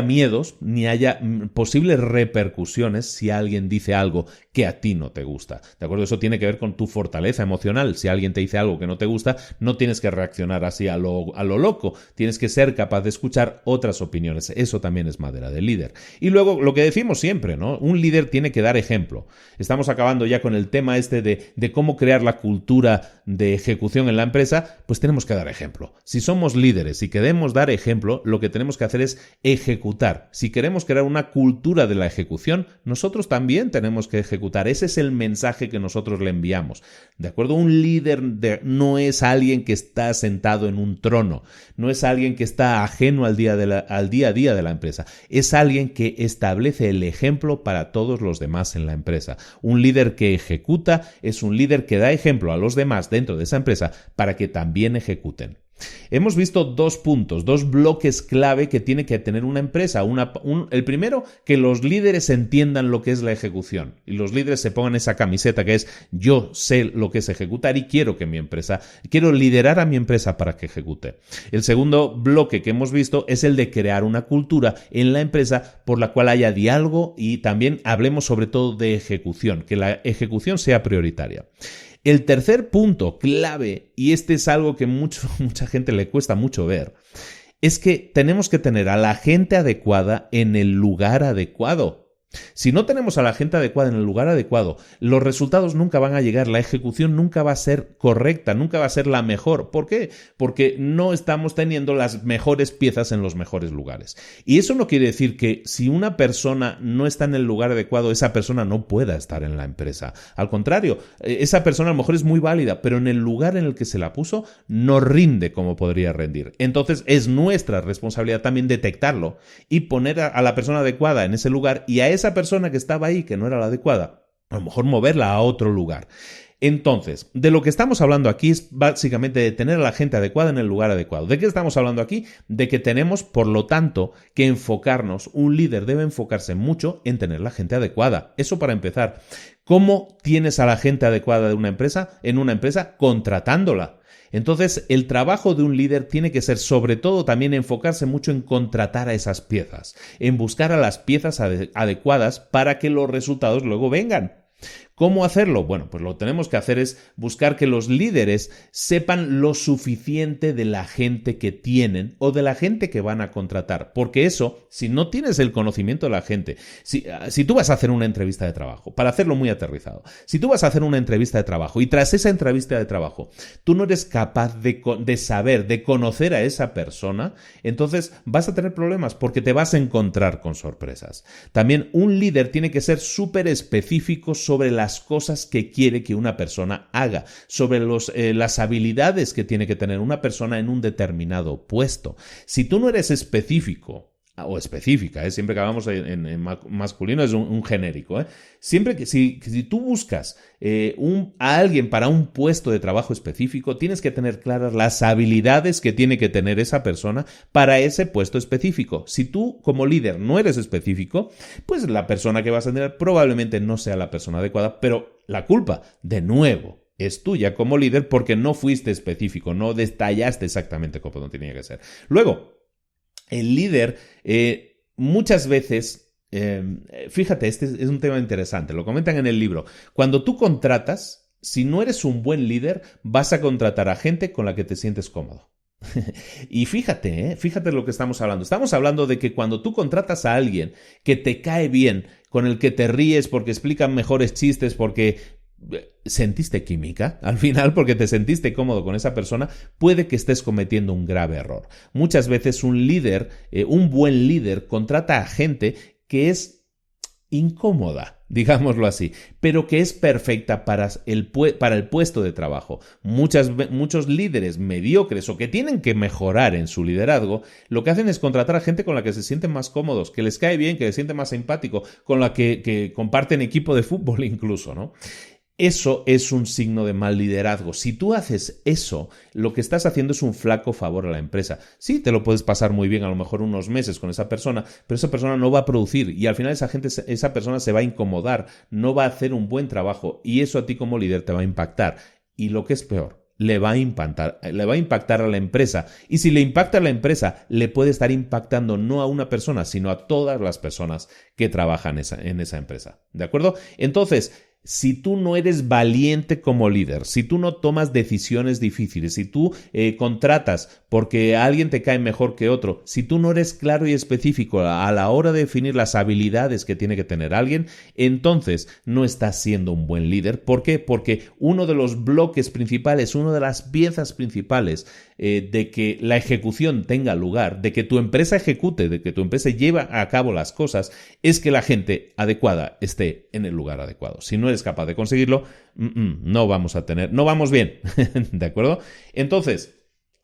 miedos ni haya posibles repercusiones si alguien dice algo que a ti no te gusta. ¿De acuerdo? Eso tiene que ver con tu fortaleza emocional. Si alguien te dice algo que no te gusta, no tienes que reaccionar así a lo loco. Tienes que ser capaz de escuchar otras opiniones. Eso también es madera del líder. Y luego, lo que decimos siempre, ¿no? Un líder tiene que dar ejemplo. Estamos acabando ya con el tema de cómo crear la cultura de ejecución en la empresa, pues tenemos que dar ejemplo. Si somos líderes y queremos dar ejemplo, lo que tenemos que hacer es Ejecutar. Si queremos crear una cultura de la ejecución, nosotros también tenemos que ejecutar. Ese es el mensaje que nosotros le enviamos. ¿De acuerdo? Un líder no es alguien que está sentado en un trono, no es alguien que está ajeno al día a día de la empresa. Es alguien que establece el ejemplo para todos los demás en la empresa. Un líder que ejecuta es un líder que da ejemplo a los demás dentro de esa empresa para que también ejecuten. Hemos visto 2 puntos, 2 bloques clave que tiene que tener una empresa. El primero, que los líderes entiendan lo que es la ejecución y los líderes se pongan esa camiseta que es yo sé lo que es ejecutar y quiero liderar a mi empresa para que ejecute. El segundo bloque que hemos visto es el de crear una cultura en la empresa por la cual haya diálogo y también hablemos sobre todo de ejecución, que la ejecución sea prioritaria. El tercer punto clave, y este es algo que mucha gente le cuesta mucho ver, es que tenemos que tener a la gente adecuada en el lugar adecuado. Si no tenemos a la gente adecuada en el lugar adecuado, los resultados nunca van a llegar, la ejecución nunca va a ser correcta, nunca va a ser la mejor. ¿Por qué? Porque no estamos teniendo las mejores piezas en los mejores lugares. Y eso no quiere decir que si una persona no está en el lugar adecuado, esa persona no pueda estar en la empresa. Al contrario, esa persona a lo mejor es muy válida, pero en el lugar en el que se la puso no rinde como podría rendir. Entonces es nuestra responsabilidad también detectarlo y poner a la persona adecuada en ese lugar y a esa persona que estaba ahí, que no era la adecuada, a lo mejor moverla a otro lugar. Entonces, de lo que estamos hablando aquí es básicamente de tener a la gente adecuada en el lugar adecuado. ¿De qué estamos hablando aquí? De que tenemos, por lo tanto, que enfocarnos. Un líder debe enfocarse mucho en tener la gente adecuada. Eso para empezar. ¿Cómo tienes a la gente adecuada de una empresa? En una empresa, contratándola. Entonces, el trabajo de un líder tiene que ser sobre todo también enfocarse mucho en contratar a esas piezas, en buscar a las piezas adecuadas para que los resultados luego vengan. ¿Cómo hacerlo? Bueno, pues lo que tenemos que hacer es buscar que los líderes sepan lo suficiente de la gente que tienen o de la gente que van a contratar. Porque eso, si no tienes el conocimiento de la gente, si tú vas a hacer una entrevista de trabajo, para hacerlo muy aterrizado, si tú vas a hacer una entrevista de trabajo y tras esa entrevista de trabajo tú no eres capaz de saber, de conocer a esa persona, entonces vas a tener problemas porque te vas a encontrar con sorpresas. También un líder tiene que ser súper específico sobre las cosas que quiere que una persona haga, sobre las habilidades que tiene que tener una persona en un determinado puesto. Si tú no eres específico o específica, siempre que hablamos en masculino es un genérico, siempre que si tú buscas a alguien para un puesto de trabajo específico, tienes que tener claras las habilidades que tiene que tener esa persona para ese puesto específico. Si tú como líder no eres específico, pues la persona que vas a tener probablemente no sea la persona adecuada, pero la culpa, de nuevo, es tuya como líder porque no fuiste específico, no detallaste exactamente cómo tenía que ser. Luego, el líder muchas veces, fíjate, este es un tema interesante, lo comentan en el libro. Cuando tú contratas, si no eres un buen líder, vas a contratar a gente con la que te sientes cómodo. Y fíjate lo que estamos hablando. Estamos hablando de que cuando tú contratas a alguien que te cae bien, con el que te ríes porque explican mejores chistes, porque sentiste química al final porque te sentiste cómodo con esa persona, puede que estés cometiendo un grave error. Muchas veces un líder, un buen líder, contrata a gente que es incómoda, digámoslo así, pero que es perfecta para el puesto de trabajo. Muchos líderes mediocres o que tienen que mejorar en su liderazgo, lo que hacen es contratar a gente con la que se sienten más cómodos, que les cae bien, que les siente más simpático, con la que comparten equipo de fútbol incluso, ¿no? Eso es un signo de mal liderazgo. Si tú haces eso, lo que estás haciendo es un flaco favor a la empresa. Sí, te lo puedes pasar muy bien a lo mejor unos meses con esa persona, pero esa persona no va a producir y al final esa persona se va a incomodar, no va a hacer un buen trabajo y eso a ti como líder te va a impactar. Y lo que es peor, le va a impactar a la empresa. Y si le impacta a la empresa, le puede estar impactando no a una persona, sino a todas las personas que trabajan en esa empresa. ¿De acuerdo? Entonces, si tú no eres valiente como líder, si tú no tomas decisiones difíciles, si tú contratas porque alguien te cae mejor que otro, si tú no eres claro y específico a la hora de definir las habilidades que tiene que tener alguien, entonces no estás siendo un buen líder. ¿Por qué? Porque uno de los bloques principales, una de las piezas principales de que la ejecución tenga lugar, de que tu empresa ejecute, de que tu empresa lleve a cabo las cosas, es que la gente adecuada esté en el lugar adecuado. Si no eres capaz de conseguirlo, no vamos bien, ¿de acuerdo? Entonces,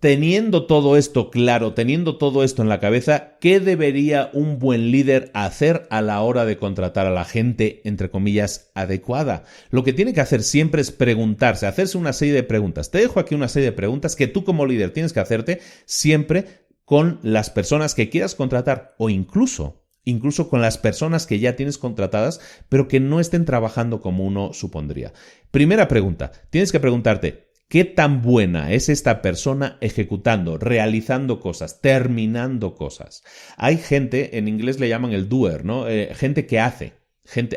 teniendo todo esto claro, teniendo todo esto en la cabeza, ¿qué debería un buen líder hacer a la hora de contratar a la gente, entre comillas, adecuada? Lo que tiene que hacer siempre es preguntarse, hacerse una serie de preguntas. Te dejo aquí una serie de preguntas que tú como líder tienes que hacerte siempre con las personas que quieras contratar o incluso con las personas que ya tienes contratadas, pero que no estén trabajando como uno supondría. Primera pregunta, tienes que preguntarte, ¿qué tan buena es esta persona ejecutando, realizando cosas, terminando cosas? Hay gente, en inglés le llaman el doer, ¿no? Gente que hace.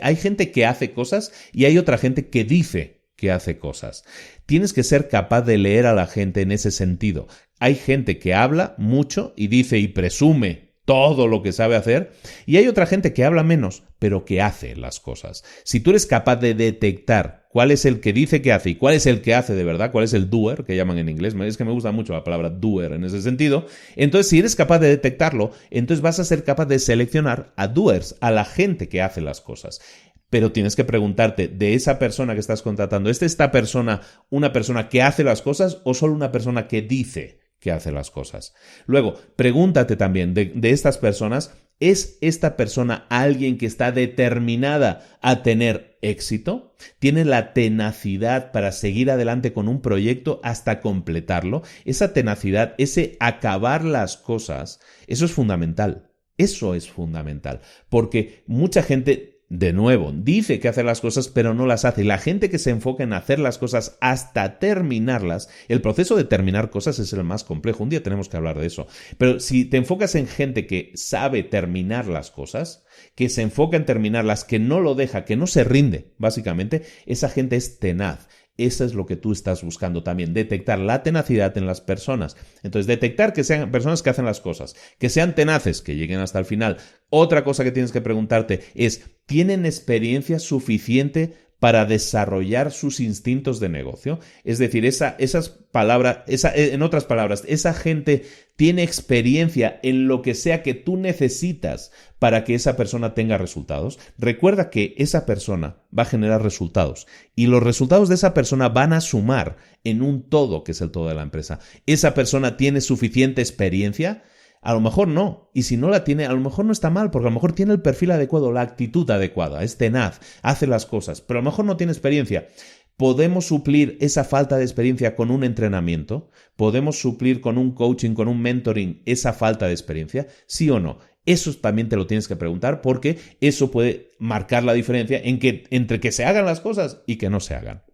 Hay gente que hace cosas y hay otra gente que dice que hace cosas. Tienes que ser capaz de leer a la gente en ese sentido. Hay gente que habla mucho y dice y presume todo lo que sabe hacer, y hay otra gente que habla menos, pero que hace las cosas. Si tú eres capaz de detectar cuál es el que dice que hace y cuál es el que hace de verdad, cuál es el doer, que llaman en inglés, es que me gusta mucho la palabra doer en ese sentido, entonces si eres capaz de detectarlo, entonces vas a ser capaz de seleccionar a doers, a la gente que hace las cosas. Pero tienes que preguntarte, de esa persona que estás contratando, ¿es esta persona una persona que hace las cosas o solo una persona que dice que hace las cosas? Luego, pregúntate también de estas personas, ¿es esta persona alguien que está determinada a tener éxito? ¿Tiene la tenacidad para seguir adelante con un proyecto hasta completarlo? Esa tenacidad, ese acabar las cosas, eso es fundamental. Eso es fundamental, porque mucha gente, de nuevo, dice que hace las cosas, pero no las hace. Y la gente que se enfoca en hacer las cosas hasta terminarlas, el proceso de terminar cosas es el más complejo. Un día tenemos que hablar de eso. Pero si te enfocas en gente que sabe terminar las cosas, que se enfoca en terminarlas, que no lo deja, que no se rinde, básicamente, esa gente es tenaz. Eso es lo que tú estás buscando también, detectar la tenacidad en las personas. Entonces, detectar que sean personas que hacen las cosas, que sean tenaces, que lleguen hasta el final. Otra cosa que tienes que preguntarte es, ¿tienen experiencia suficiente para desarrollar sus instintos de negocio? Es decir, en otras palabras, esa gente tiene experiencia en lo que sea que tú necesitas para que esa persona tenga resultados. Recuerda que esa persona va a generar resultados y los resultados de esa persona van a sumar en un todo que es el todo de la empresa. ¿Esa persona tiene suficiente experiencia? A lo mejor no, y si no la tiene, a lo mejor no está mal, porque a lo mejor tiene el perfil adecuado, la actitud adecuada, es tenaz, hace las cosas, pero a lo mejor no tiene experiencia. ¿Podemos suplir esa falta de experiencia con un entrenamiento? ¿Podemos suplir con un coaching, con un mentoring, esa falta de experiencia? ¿Sí o no? Eso también te lo tienes que preguntar, porque eso puede marcar la diferencia entre que se hagan las cosas y que no se hagan.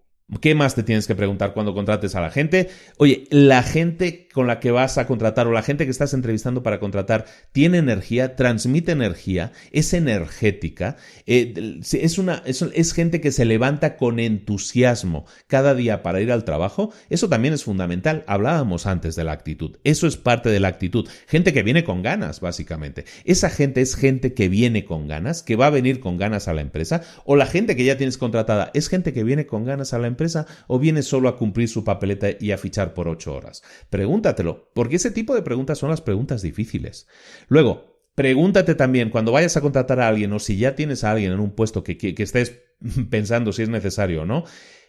¿Qué más te tienes que preguntar cuando contrates a la gente? Oye, ¿la gente con la que vas a contratar o la gente que estás entrevistando para contratar tiene energía, transmite energía, es energética? ¿Es gente que se levanta con entusiasmo cada día para ir al trabajo? Eso también es fundamental. Hablábamos antes de la actitud. Eso es parte de la actitud. Gente que viene con ganas, básicamente. Esa gente es gente que viene con ganas, que va a venir con ganas a la empresa, o la gente que ya tienes contratada es gente que viene con ganas a la empresa o viene solo a cumplir su papeleta y a fichar por 8 horas. Pregúntatelo, porque ese tipo de preguntas son las preguntas difíciles. Luego, pregúntate también cuando vayas a contratar a alguien o si ya tienes a alguien en un puesto que estés pensando si es necesario o no,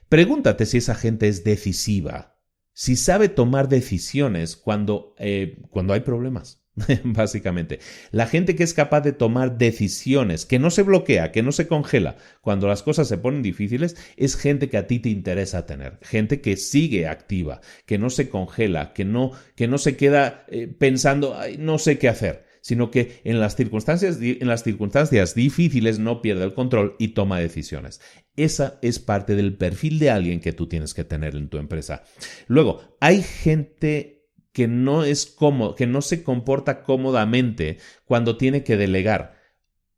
pregúntate si esa gente es decisiva, si sabe tomar decisiones cuando hay problemas. Básicamente, la gente que es capaz de tomar decisiones, que no se bloquea, que no se congela cuando las cosas se ponen difíciles, es gente que a ti te interesa tener, gente que sigue activa, que no se congela, que no se queda pensando, "Ay, no sé qué hacer", sino que en las circunstancias difíciles no pierde el control y toma decisiones. Esa es parte del perfil de alguien que tú tienes que tener en tu empresa. Luego, hay gente que no se comporta cómodamente cuando tiene que delegar.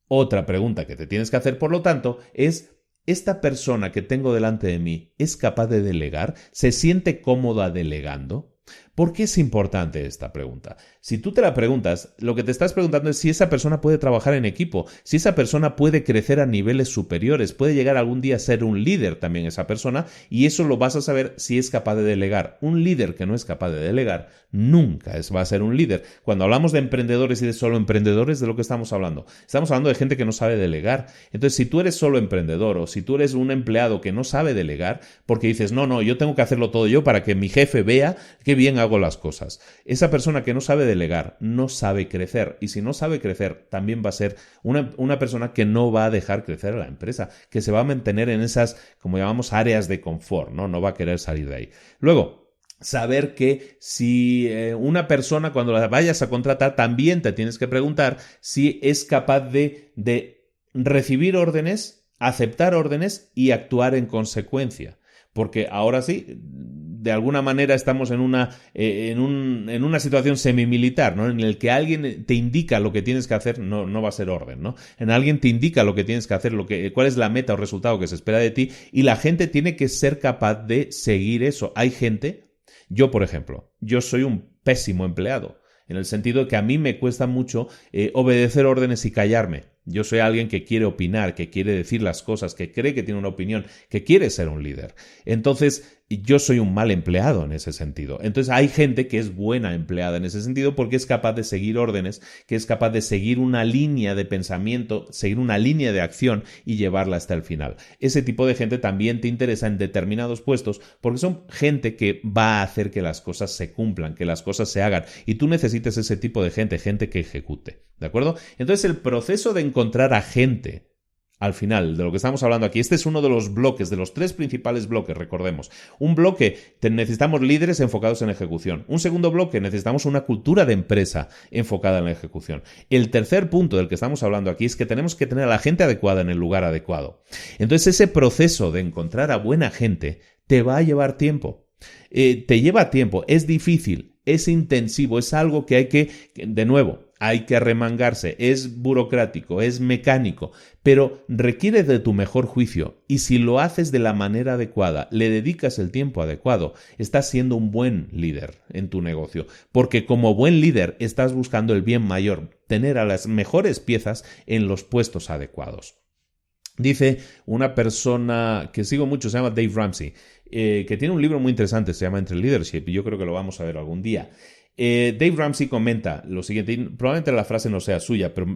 Otra pregunta que te tienes que hacer, por lo tanto, es, ¿esta persona que tengo delante de mí es capaz de delegar? ¿Se siente cómoda delegando? ¿Por qué es importante esta pregunta? Si tú te la preguntas, lo que te estás preguntando es si esa persona puede trabajar en equipo, si esa persona puede crecer a niveles superiores, puede llegar algún día a ser un líder también esa persona, y eso lo vas a saber si es capaz de delegar. Un líder que no es capaz de delegar nunca va a ser un líder. Cuando hablamos de emprendedores y de solo emprendedores, ¿de lo que estamos hablando? Estamos hablando de gente que no sabe delegar. Entonces, si tú eres solo emprendedor o si tú eres un empleado que no sabe delegar, porque dices, no, yo tengo que hacerlo todo yo para que mi jefe vea qué bien hago las cosas. Esa persona que no sabe delegar no sabe crecer, y si no sabe crecer, también va a ser una persona que no va a dejar crecer a la empresa, que se va a mantener en esas, como llamamos, áreas de confort, ¿no? Va a querer salir de ahí. Luego, saber que si una persona, cuando la vayas a contratar, también te tienes que preguntar si es capaz de recibir órdenes, aceptar órdenes y actuar en consecuencia. Porque ahora sí, de alguna manera estamos en una situación semimilitar, ¿no? En el que alguien te indica lo que tienes que hacer, no va a ser orden, ¿no? En alguien te indica lo que tienes que hacer, cuál es la meta o resultado que se espera de ti, y la gente tiene que ser capaz de seguir eso. Hay gente, yo por ejemplo, yo soy un pésimo empleado, en el sentido de que a mí me cuesta mucho obedecer órdenes y callarme. Yo soy alguien que quiere opinar, que quiere decir las cosas, que cree que tiene una opinión, que quiere ser un líder. Entonces, yo soy un mal empleado en ese sentido. Entonces, hay gente que es buena empleada en ese sentido porque es capaz de seguir órdenes, que es capaz de seguir una línea de pensamiento, seguir una línea de acción y llevarla hasta el final. Ese tipo de gente también te interesa en determinados puestos porque son gente que va a hacer que las cosas se cumplan, que las cosas se hagan. Y tú necesitas ese tipo de gente que ejecute. ¿De acuerdo? Entonces, el proceso de encontrar a gente, al final, de lo que estamos hablando aquí, este es uno de los bloques, de los 3 principales bloques, recordemos. Un bloque, necesitamos líderes enfocados en ejecución. Un segundo bloque, necesitamos una cultura de empresa enfocada en la ejecución. El tercer punto del que estamos hablando aquí es que tenemos que tener a la gente adecuada en el lugar adecuado. Entonces, ese proceso de encontrar a buena gente te va a llevar tiempo. Te lleva tiempo, es difícil, es intensivo, es algo que hay que, de nuevo, hay que arremangarse, es burocrático, es mecánico, pero requiere de tu mejor juicio, y si lo haces de la manera adecuada, le dedicas el tiempo adecuado, estás siendo un buen líder en tu negocio, porque como buen líder estás buscando el bien mayor, tener a las mejores piezas en los puestos adecuados. Dice una persona que sigo mucho, se llama Dave Ramsey, que tiene un libro muy interesante, se llama Entre Leadership, y yo creo que lo vamos a ver algún día. Dave Ramsey comenta lo siguiente, y probablemente la frase no sea suya, pero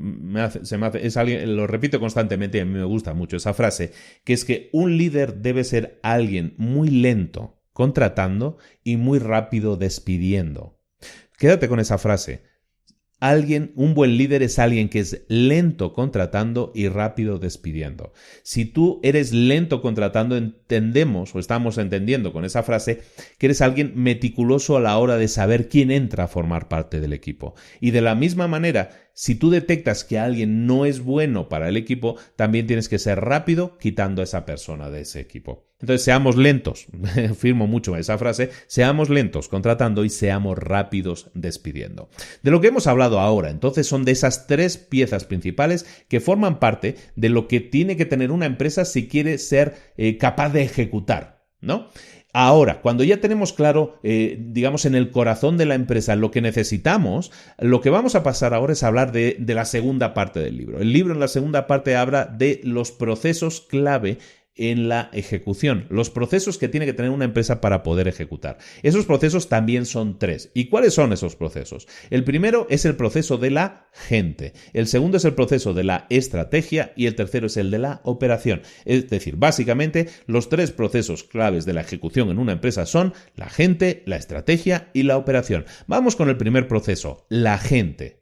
es alguien, lo repito constantemente y a mí me gusta mucho esa frase, que es que un líder debe ser alguien muy lento contratando y muy rápido despidiendo. Quédate con esa frase. Un buen líder es alguien que es lento contratando y rápido despidiendo. Si tú eres lento contratando, entendemos o estamos entendiendo con esa frase que eres alguien meticuloso a la hora de saber quién entra a formar parte del equipo. Y de la misma manera, si tú detectas que alguien no es bueno para el equipo, también tienes que ser rápido quitando a esa persona de ese equipo. Entonces, seamos lentos, firmo mucho esa frase, seamos lentos contratando y seamos rápidos despidiendo. De lo que hemos hablado ahora, entonces, son de esas 3 piezas principales que forman parte de lo que tiene que tener una empresa si quiere ser capaz de ejecutar, ¿no? Ahora, cuando ya tenemos claro, digamos, en el corazón de la empresa lo que necesitamos, lo que vamos a pasar ahora es hablar de la segunda parte del libro. El libro en la segunda parte habla de los procesos clave en la ejecución, los procesos que tiene que tener una empresa para poder ejecutar. Esos procesos también son 3. ¿Y cuáles son esos procesos? El primero es el proceso de la gente, el segundo es el proceso de la estrategia y el tercero es el de la operación. Es decir, básicamente los 3 procesos claves de la ejecución en una empresa son la gente, la estrategia y la operación. Vamos con el primer proceso, la gente.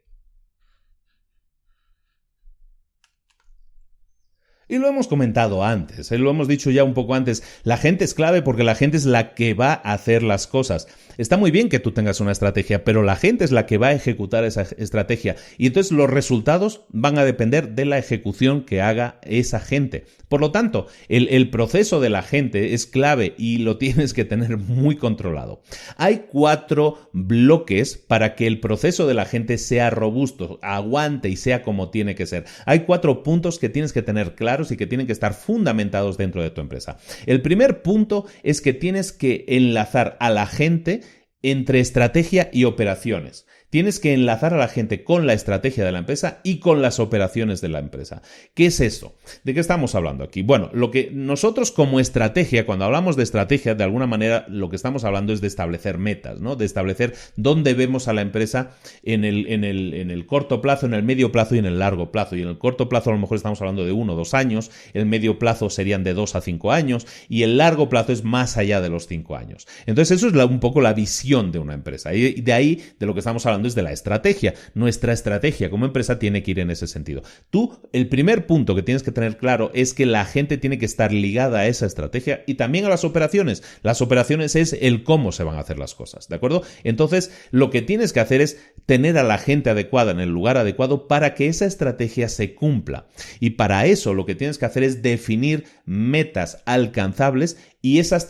Y lo hemos comentado antes, lo hemos dicho ya un poco antes, la gente es clave porque la gente es la que va a hacer las cosas. Está muy bien que tú tengas una estrategia, pero la gente es la que va a ejecutar esa estrategia y entonces los resultados van a depender de la ejecución que haga esa gente. Por lo tanto, el proceso de la gente es clave y lo tienes que tener muy controlado. Hay 4 bloques para que el proceso de la gente sea robusto, aguante y sea como tiene que ser. Hay 4 puntos que tienes que tener claros y que tienen que estar fundamentados dentro de tu empresa. El primer punto es que tienes que enlazar a la gente entre estrategia y operaciones. Tienes que enlazar a la gente con la estrategia de la empresa y con las operaciones de la empresa. ¿Qué es esto? ¿De qué estamos hablando aquí? Bueno, lo que nosotros como estrategia, cuando hablamos de estrategia, de alguna manera lo que estamos hablando es de establecer metas, ¿no? De establecer dónde vemos a la empresa en el corto plazo, en el medio plazo y en el largo plazo. Y en el corto plazo a lo mejor estamos hablando de 1 o 2 años, el medio plazo serían de 2 a 5 años y el largo plazo es más allá de los 5 años. Entonces eso es un poco la visión de una empresa. Y de ahí, de lo que estamos hablando es de la estrategia. Nuestra estrategia como empresa tiene que ir en ese sentido. Tú, el primer punto que tienes que tener claro es que la gente tiene que estar ligada a esa estrategia y también a las operaciones. Las operaciones es el cómo se van a hacer las cosas, ¿de acuerdo? Entonces, lo que tienes que hacer es tener a la gente adecuada en el lugar adecuado para que esa estrategia se cumpla. Y para eso lo que tienes que hacer es definir metas alcanzables y esas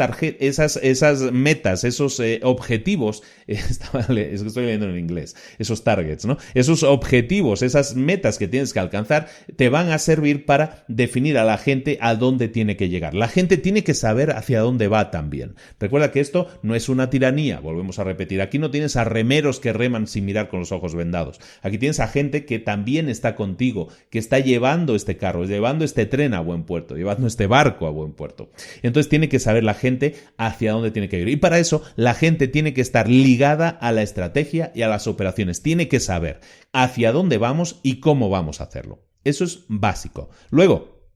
metas, esos objetivos, es que estoy leyendo en inglés, esos targets, ¿no? Esos objetivos, esas metas que tienes que alcanzar, te van a servir para definir a la gente a dónde tiene que llegar. La gente tiene que saber hacia dónde va también. Recuerda que esto no es una tiranía, volvemos a repetir. Aquí no tienes a remeros que reman sin mirar con los ojos vendados. Aquí tienes a gente que también está contigo, que está llevando este carro, llevando este tren a buen puerto, llevando este barco a buen puerto. Entonces tiene que saber la gente hacia dónde tiene que ir. Y para eso la gente tiene que estar ligada a la estrategia y a las operaciones. Tiene que saber hacia dónde vamos y cómo vamos a hacerlo. Eso es básico. Luego,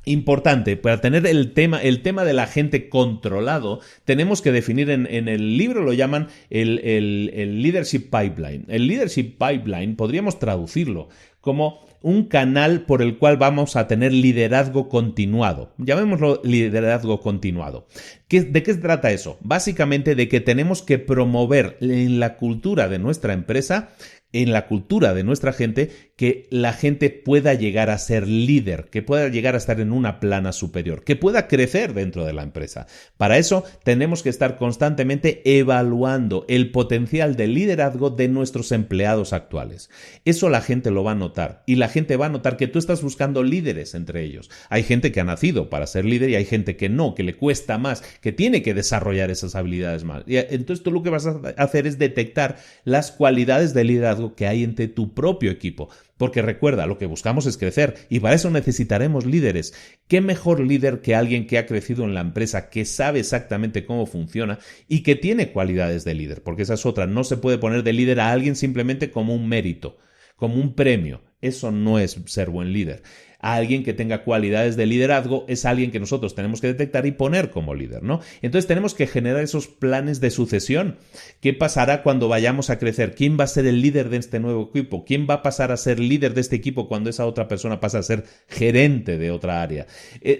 importante, para tener el tema de la gente controlado, tenemos que definir en el libro lo llaman el Leadership Pipeline. El Leadership Pipeline podríamos traducirlo como un canal por el cual vamos a tener liderazgo continuado. Llamémoslo liderazgo continuado. ¿De qué se trata eso? Básicamente de que tenemos que promover en la cultura de nuestra empresa, en la cultura de nuestra gente, que la gente pueda llegar a ser líder, que pueda llegar a estar en una plana superior, que pueda crecer dentro de la empresa. Para eso tenemos que estar constantemente evaluando el potencial de liderazgo de nuestros empleados actuales. Eso la gente lo va a notar y la gente va a notar que tú estás buscando líderes entre ellos. Hay gente que ha nacido para ser líder y hay gente que no, que le cuesta más, que tiene que desarrollar esas habilidades más. Y entonces tú lo que vas a hacer es detectar las cualidades de liderazgo que hay entre tu propio equipo. Porque recuerda, lo que buscamos es crecer y para eso necesitaremos líderes. ¿Qué mejor líder que alguien que ha crecido en la empresa, que sabe exactamente cómo funciona y que tiene cualidades de líder? Porque esa es otra, no se puede poner de líder a alguien simplemente como un mérito, como un premio. Eso no es ser buen líder. A alguien que tenga cualidades de liderazgo es alguien que nosotros tenemos que detectar y poner como líder, ¿no? Entonces tenemos que generar esos planes de sucesión. ¿Qué pasará cuando vayamos a crecer? ¿Quién va a ser el líder de este nuevo equipo? ¿Quién va a pasar a ser líder de este equipo cuando esa otra persona pasa a ser gerente de otra área?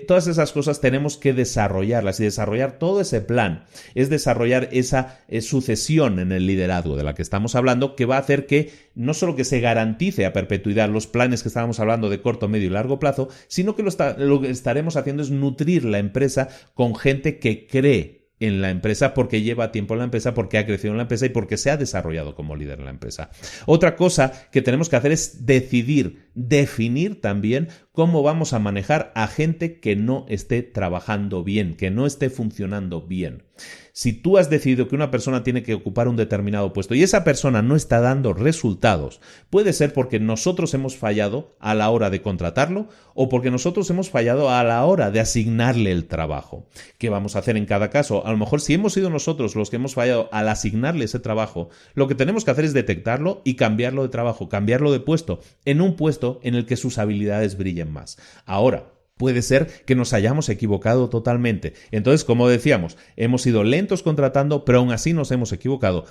Todas esas cosas tenemos que desarrollarlas y desarrollar todo ese plan. Es desarrollar esa sucesión en el liderazgo de la que estamos hablando, que va a hacer que no solo que se garantice a perpetuidad los planes que estábamos hablando de corto, medio y largo plazo, sino que lo que estaremos haciendo es nutrir la empresa con gente que cree en la empresa porque lleva tiempo en la empresa, porque ha crecido en la empresa y porque se ha desarrollado como líder en la empresa. Otra cosa que tenemos que hacer es definir también cómo vamos a manejar a gente que no esté trabajando bien, que no esté funcionando bien. Si tú has decidido que una persona tiene que ocupar un determinado puesto y esa persona no está dando resultados, puede ser porque nosotros hemos fallado a la hora de contratarlo o porque nosotros hemos fallado a la hora de asignarle el trabajo. ¿Qué vamos a hacer en cada caso? A lo mejor si hemos sido nosotros los que hemos fallado al asignarle ese trabajo, lo que tenemos que hacer es detectarlo y cambiarlo de trabajo, cambiarlo de puesto, en un puesto en el que sus habilidades brillen más. Ahora, puede ser que nos hayamos equivocado totalmente. Entonces, como decíamos, hemos sido lentos contratando, pero aún así nos hemos equivocado.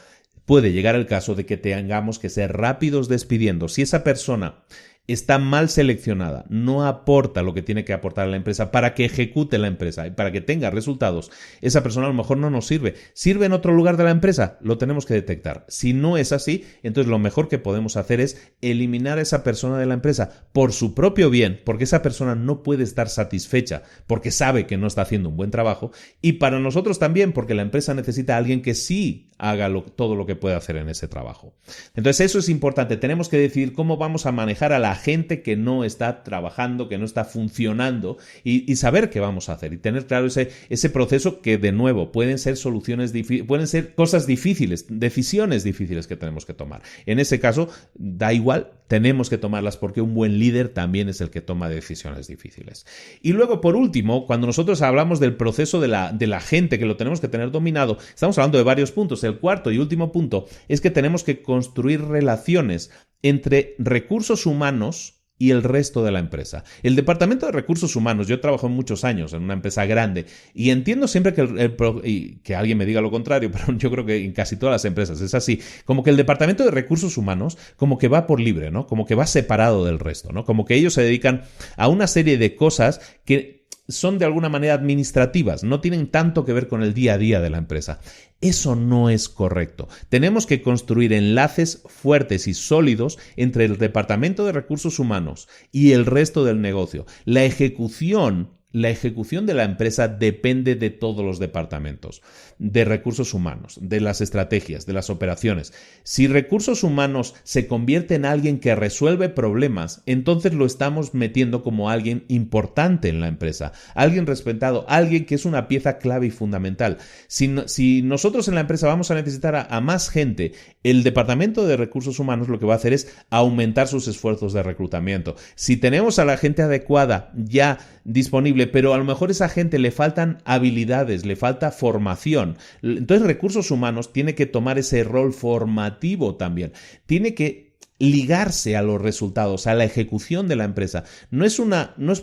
Puede llegar el caso de que tengamos que ser rápidos despidiendo. Si esa persona está mal seleccionada, no aporta lo que tiene que aportar a la empresa para que ejecute la empresa y para que tenga resultados, esa persona a lo mejor no nos sirve. ¿Sirve en otro lugar de la empresa? Lo tenemos que detectar. Si no es así, entonces lo mejor que podemos hacer es eliminar a esa persona de la empresa por su propio bien, porque esa persona no puede estar satisfecha porque sabe que no está haciendo un buen trabajo, y para nosotros también porque la empresa necesita a alguien que sí haga todo lo que puede hacer en ese trabajo. Entonces eso es importante. Tenemos que decidir cómo vamos a manejar a la gente que no está trabajando, que no está funcionando y saber qué vamos a hacer y tener claro ese proceso que, de nuevo, pueden ser pueden ser cosas difíciles, decisiones difíciles que tenemos que tomar. En ese caso, da igual, tenemos que tomarlas porque un buen líder también es el que toma decisiones difíciles. Y luego, por último, cuando nosotros hablamos del proceso de la gente, que lo tenemos que tener dominado, estamos hablando de varios puntos. El cuarto y último punto es que tenemos que construir relaciones entre recursos humanos y el resto de la empresa. El departamento de recursos humanos, yo he trabajado muchos años en una empresa grande y entiendo siempre y que alguien me diga lo contrario, pero yo creo que en casi todas las empresas es así, como que el departamento de recursos humanos como que va por libre, ¿no? Como que va separado del resto, ¿no? Como que ellos se dedican a una serie de cosas que son de alguna manera administrativas, no tienen tanto que ver con el día a día de la empresa. Eso no es correcto. Tenemos que construir enlaces fuertes y sólidos entre el departamento de recursos humanos y el resto del negocio. La ejecución de la empresa depende de todos los departamentos, de recursos humanos, de las estrategias, de las operaciones. Si recursos humanos se convierte en alguien que resuelve problemas, entonces lo estamos metiendo como alguien importante en la empresa, alguien respetado, alguien que es una pieza clave y fundamental. Si nosotros en la empresa vamos a necesitar a más gente, el departamento de recursos humanos lo que va a hacer es aumentar sus esfuerzos de reclutamiento. Si tenemos a la gente adecuada ya disponible, pero a lo mejor a esa gente le faltan habilidades, le falta formación. Entonces recursos humanos tiene que tomar ese rol formativo también. Tiene que ligarse a los resultados, a la ejecución de la empresa. No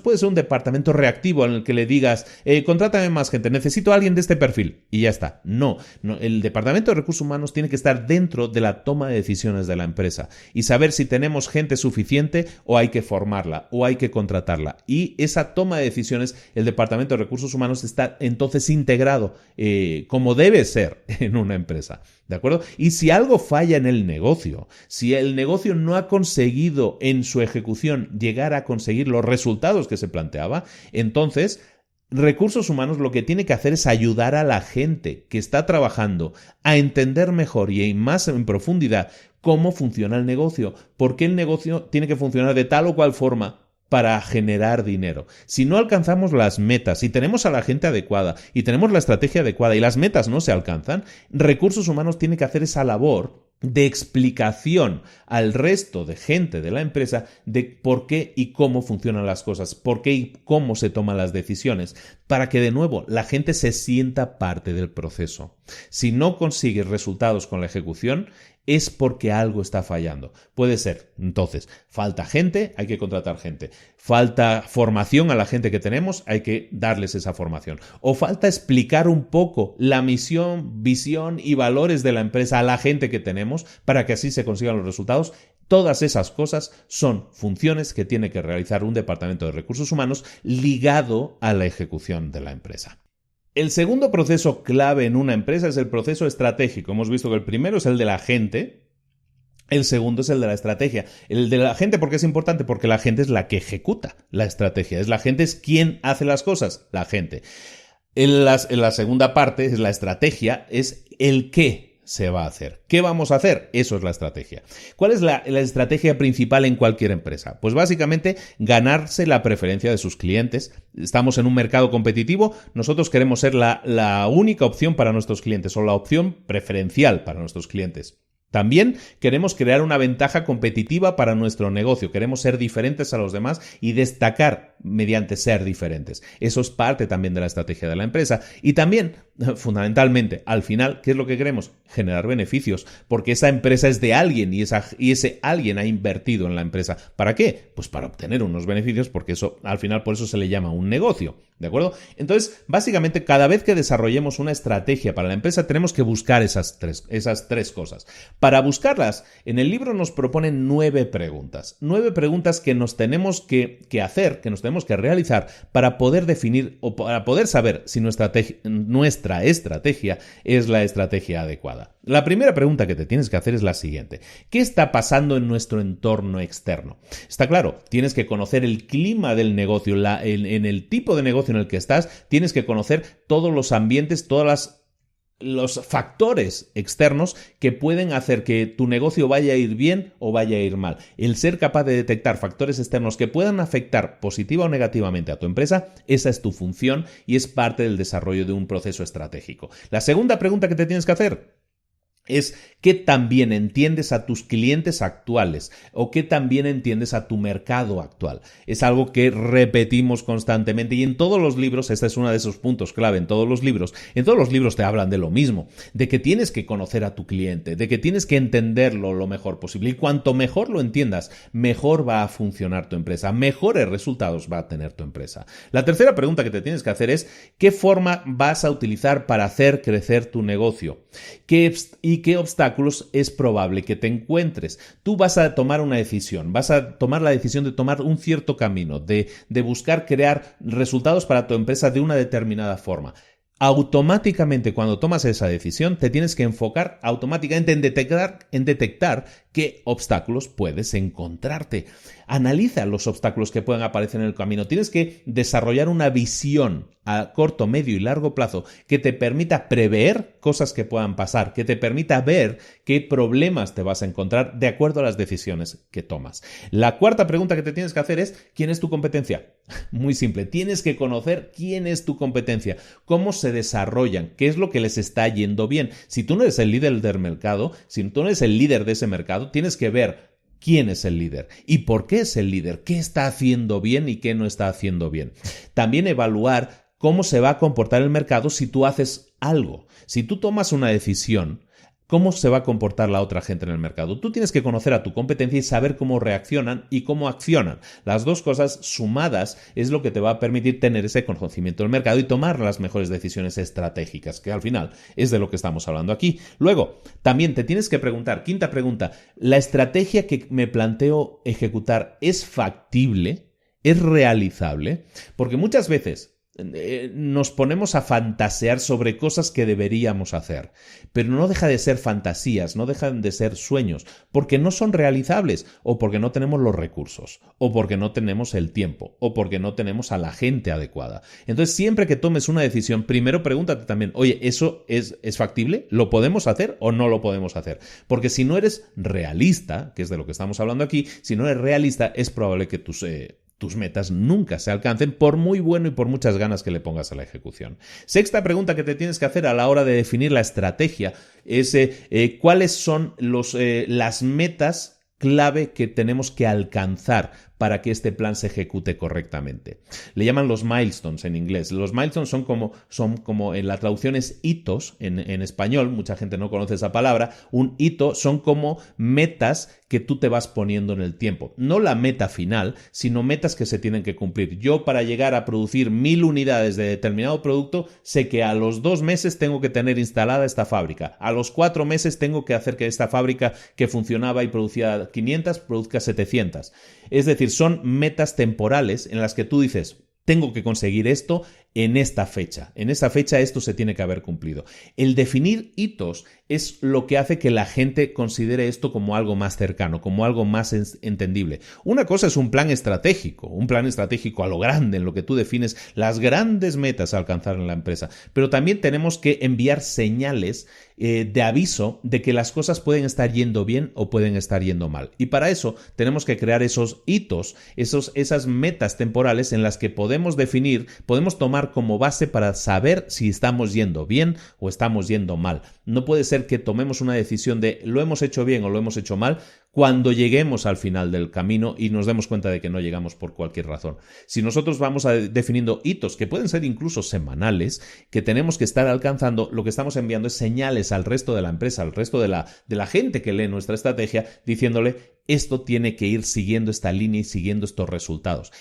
puede ser un departamento reactivo en el que le digas, contrátame más gente, necesito a alguien de este perfil y ya está. No, el departamento de recursos humanos tiene que estar dentro de la toma de decisiones de la empresa y saber si tenemos gente suficiente o hay que formarla o hay que contratarla. Y esa toma de decisiones, el departamento de recursos humanos está entonces integrado como debe ser en una empresa. ¿De acuerdo? Y si algo falla en el negocio, si el negocio no ha conseguido en su ejecución llegar a conseguir los resultados que se planteaba, entonces recursos humanos lo que tiene que hacer es ayudar a la gente que está trabajando a entender mejor y más en profundidad cómo funciona el negocio, por qué el negocio tiene que funcionar de tal o cual forma para generar dinero. Si no alcanzamos las metas, si tenemos a la gente adecuada y tenemos la estrategia adecuada y las metas no se alcanzan, recursos humanos tiene que hacer esa labor de explicación al resto de gente de la empresa de por qué y cómo funcionan las cosas, por qué y cómo se toman las decisiones, para que de nuevo la gente se sienta parte del proceso. Si no consigues resultados con la ejecución, es porque algo está fallando. Puede ser, entonces, falta gente, hay que contratar gente. Falta formación a la gente que tenemos, hay que darles esa formación. O falta explicar un poco la misión, visión y valores de la empresa a la gente que tenemos para que así se consigan los resultados. Todas esas cosas son funciones que tiene que realizar un departamento de recursos humanos ligado a la ejecución de la empresa. El segundo proceso clave en una empresa es el proceso estratégico. Hemos visto que el primero es el de la gente, el segundo es el de la estrategia. El de la gente, ¿por qué es importante? Porque la gente es la que ejecuta la estrategia. La gente es quien hace las cosas, la gente. En la segunda parte es la estrategia, es el qué se va a hacer. ¿Qué vamos a hacer? Eso es la estrategia. ¿Cuál es la estrategia principal en cualquier empresa? Pues básicamente ganarse la preferencia de sus clientes. Estamos en un mercado competitivo, nosotros queremos ser la única opción para nuestros clientes o la opción preferencial para nuestros clientes. También queremos crear una ventaja competitiva para nuestro negocio. Queremos ser diferentes a los demás y destacar mediante ser diferentes. Eso es parte también de la estrategia de la empresa. Y también, fundamentalmente, al final, ¿qué es lo que queremos? Generar beneficios, porque esa empresa es de alguien y ese alguien ha invertido en la empresa. ¿Para qué? Pues para obtener unos beneficios, porque eso, al final, por eso se le llama un negocio. ¿De acuerdo? Entonces, básicamente, cada vez que desarrollemos una estrategia para la empresa, tenemos que buscar esas tres cosas. Para buscarlas, en el libro nos proponen 9 preguntas. 9 preguntas que nos tenemos que hacer, que nos tenemos que realizar para poder definir o para poder saber si nuestra estrategia es la estrategia adecuada. La primera pregunta que te tienes que hacer es la siguiente. ¿Qué está pasando en nuestro entorno externo? Está claro, tienes que conocer el clima del negocio, en el tipo de negocio en el que estás, tienes que conocer todos los ambientes, todas los factores externos que pueden hacer que tu negocio vaya a ir bien o vaya a ir mal. El ser capaz de detectar factores externos que puedan afectar positiva o negativamente a tu empresa, esa es tu función y es parte del desarrollo de un proceso estratégico. La segunda pregunta que te tienes que hacer es qué tan bien entiendes a tus clientes actuales o qué tan bien entiendes a tu mercado actual. Es algo que repetimos constantemente y en todos los libros, este es uno de esos puntos clave en todos los libros te hablan de lo mismo, de que tienes que conocer a tu cliente, de que tienes que entenderlo lo mejor posible y cuanto mejor lo entiendas, mejor va a funcionar tu empresa, mejores resultados va a tener tu empresa. La tercera pregunta que te tienes que hacer es ¿qué forma vas a utilizar para hacer crecer tu negocio? ¿Y qué obstáculos es probable que te encuentres? Tú vas a tomar una decisión, vas a tomar la decisión de tomar un cierto camino, de buscar crear resultados para tu empresa de una determinada forma. Automáticamente cuando tomas esa decisión te tienes que enfocar automáticamente en detectar qué obstáculos puedes encontrarte. Analiza los obstáculos que puedan aparecer en el camino. Tienes que desarrollar una visión a corto, medio y largo plazo que te permita prever cosas que puedan pasar, que te permita ver qué problemas te vas a encontrar de acuerdo a las decisiones que tomas. La cuarta pregunta que te tienes que hacer es ¿quién es tu competencia? Muy simple, tienes que conocer quién es tu competencia, cómo se desarrollan, qué es lo que les está yendo bien. Si tú no eres el líder del mercado, si tú no eres el líder de ese mercado, tienes que ver quién es el líder y por qué es el líder, qué está haciendo bien y qué no está haciendo bien. También evaluar cómo se va a comportar el mercado si tú haces algo. Si tú tomas una decisión, ¿cómo se va a comportar la otra gente en el mercado? Tú tienes que conocer a tu competencia y saber cómo reaccionan y cómo accionan. Las dos cosas sumadas es lo que te va a permitir tener ese conocimiento del mercado y tomar las mejores decisiones estratégicas, que al final es de lo que estamos hablando aquí. Luego, también te tienes que preguntar, quinta pregunta, ¿la estrategia que me planteo ejecutar es factible? ¿Es realizable? Porque muchas veces nos ponemos a fantasear sobre cosas que deberíamos hacer, pero no deja de ser fantasías, no dejan de ser sueños, porque no son realizables, o porque no tenemos los recursos, o porque no tenemos el tiempo, o porque no tenemos a la gente adecuada. Entonces, siempre que tomes una decisión, primero pregúntate también, oye, ¿eso es factible? ¿Lo podemos hacer o no lo podemos hacer? Porque si no eres realista, que es de lo que estamos hablando aquí, si no eres realista, es probable que tus metas nunca se alcancen por muy bueno y por muchas ganas que le pongas a la ejecución. Sexta pregunta que te tienes que hacer a la hora de definir la estrategia es ¿cuáles son las metas clave que tenemos que alcanzar para que este plan se ejecute correctamente? Le llaman los milestones en inglés. Los milestones son como en la traducción es hitos en español, mucha gente no conoce esa palabra. Un hito son como metas que tú te vas poniendo en el tiempo. No la meta final, sino metas que se tienen que cumplir. Yo para llegar a producir 1000 unidades de determinado producto, sé que a los 2 meses tengo que tener instalada esta fábrica. A los 4 meses tengo que hacer que esta fábrica que funcionaba y producía 500, produzca 700. Es decir, son metas temporales en las que tú dices, tengo que conseguir esto en esta fecha. En esa fecha esto se tiene que haber cumplido. El definir hitos es lo que hace que la gente considere esto como algo más cercano, como algo más entendible. Una cosa es un plan estratégico a lo grande, en lo que tú defines las grandes metas a alcanzar en la empresa. Pero también tenemos que enviar señales de aviso de que las cosas pueden estar yendo bien o pueden estar yendo mal. Y para eso tenemos que crear esos hitos, esas metas temporales en las que podemos definir, podemos tomar como base para saber si estamos yendo bien o estamos yendo mal. No puede ser que tomemos una decisión de lo hemos hecho bien o lo hemos hecho mal cuando lleguemos al final del camino y nos demos cuenta de que no llegamos por cualquier razón. Si nosotros vamos definiendo hitos que pueden ser incluso semanales, que tenemos que estar alcanzando, lo que estamos enviando es señales al resto de la empresa, al resto de la gente que lee nuestra estrategia, diciéndole esto tiene que ir siguiendo esta línea y siguiendo estos resultados.